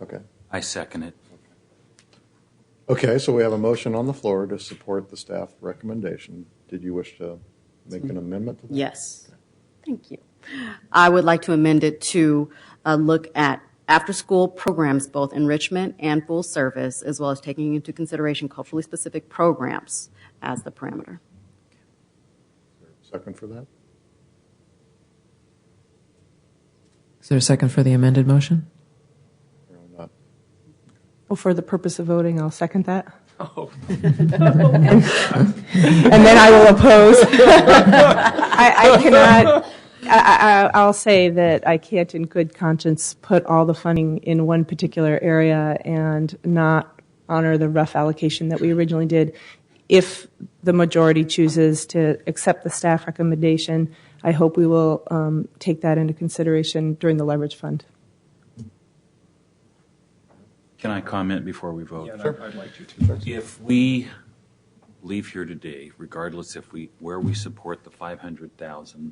Okay. I second it. Okay, so we have a motion on the floor to support the staff recommendation. Did you wish to make an amendment to that? Yes. Okay. Thank you. I would like to amend it to look at after-school programs, both enrichment and full service, as well as taking into consideration culturally specific programs as the parameter. Second for that? Is there a second for the amended motion? No, not. Well, for the purpose of voting, I'll second that. Oh. and then I will oppose. I cannot. I'll say that I can't in good conscience put all the funding in one particular area and not honor the rough allocation that we originally did. If the majority chooses to accept the staff recommendation, I hope we will take that into consideration during the leverage fund. Can I comment before we vote? Yeah, sure. I'd like you to. If we leave here today, regardless where we support the $500,000,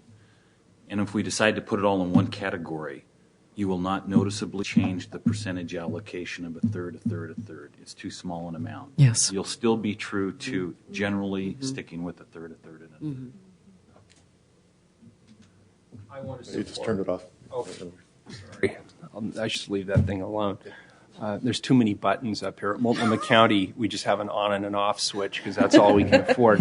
and if we decide to put it all in one category, you will not noticeably change the percentage allocation of a third, a third, a third. It's too small an amount. Yes. You'll still be true to generally sticking with a third, and a third. I want to You just turned it off. Oh, sorry. I should leave that thing alone. There's too many buttons up here. At Multnomah County, we just have an on and an off switch because that's all we can afford.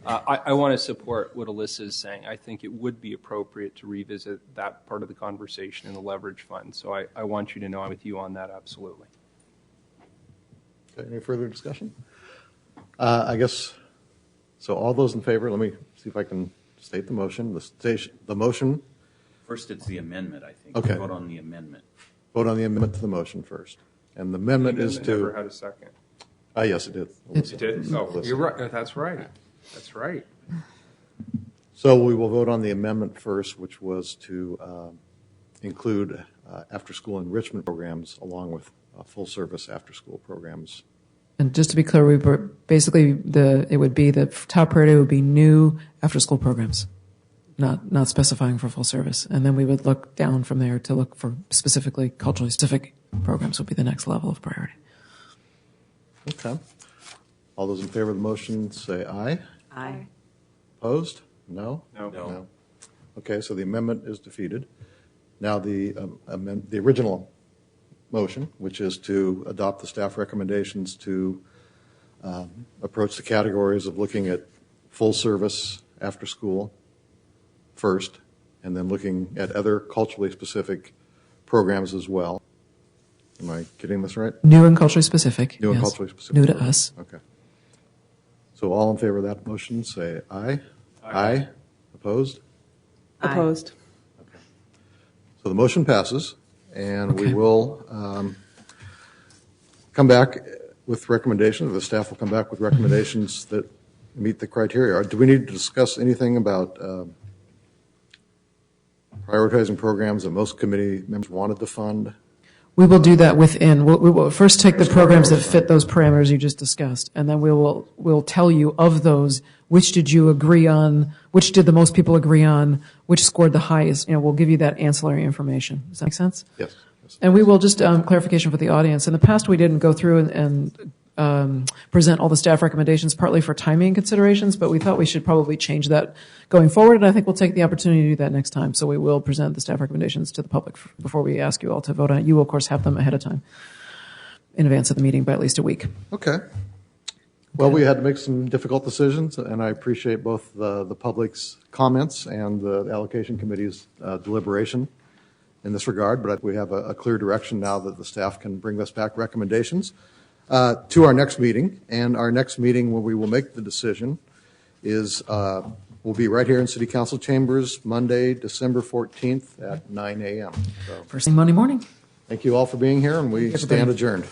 I want to support what Alyssa is saying. I think it would be appropriate to revisit that part of the conversation in the leverage fund. So I want you to know I'm with you on that, absolutely. Okay, any further discussion? I guess, so all those in favor, let me see if I can state the motion. The motion. First, it's the amendment, I think. Okay. Vote on the amendment. Vote on the amendment to the motion first. And the amendment is to... Never had a second. Yes, it did. It did? Oh, you're right. That's right. That's right. So we will vote on the amendment first, which was to include after-school enrichment programs along with full-service after-school programs. And just to be clear, it would be the top priority would be new after-school programs, not specifying for full service. And then we would look down from there to look for specifically culturally specific programs would be the next level of priority. Okay. All those in favor of the motion say aye. Now, the original motion, which is to adopt the staff recommendations to approach the categories of looking at full service after school first, and then looking at other culturally specific programs as well. Am I getting this right? New and culturally specific. New and yes. culturally specific. New to programs. us. Okay. So all in favor of that motion, say aye. Aye. Opposed? Opposed. So the motion passes, and we will come back with recommendations. The staff will come back with recommendations that meet the criteria. Do we need to discuss anything about prioritizing programs that most committee members wanted to fund? We will do that within. We will first take the programs that fit those parameters you just discussed, and then we'll tell you of those, which did you agree on, which did the most people agree on, which scored the highest. We'll give you that ancillary information. Does that make sense? Yes. And we will just, clarification for the audience. In the past, we didn't go through and present all the staff recommendations, partly for timing considerations, but we thought we should probably change that going forward, and I think we'll take the opportunity to do that next time. So we will present the staff recommendations to the public before we ask you all to vote on it. You will, of course, have them ahead of time, in advance of the meeting by at least a week. Okay. Well, we had to make some difficult decisions, and I appreciate both the public's comments and the allocation committee's deliberation in this regard, but we have a clear direction now that the staff can bring us back recommendations to our next meeting. And our next meeting where we will make the decision is will be right here in City Council chambers, Monday, December 14th at 9 a.m. So, first thing Monday morning. Thank you all for being here, and we stand adjourned.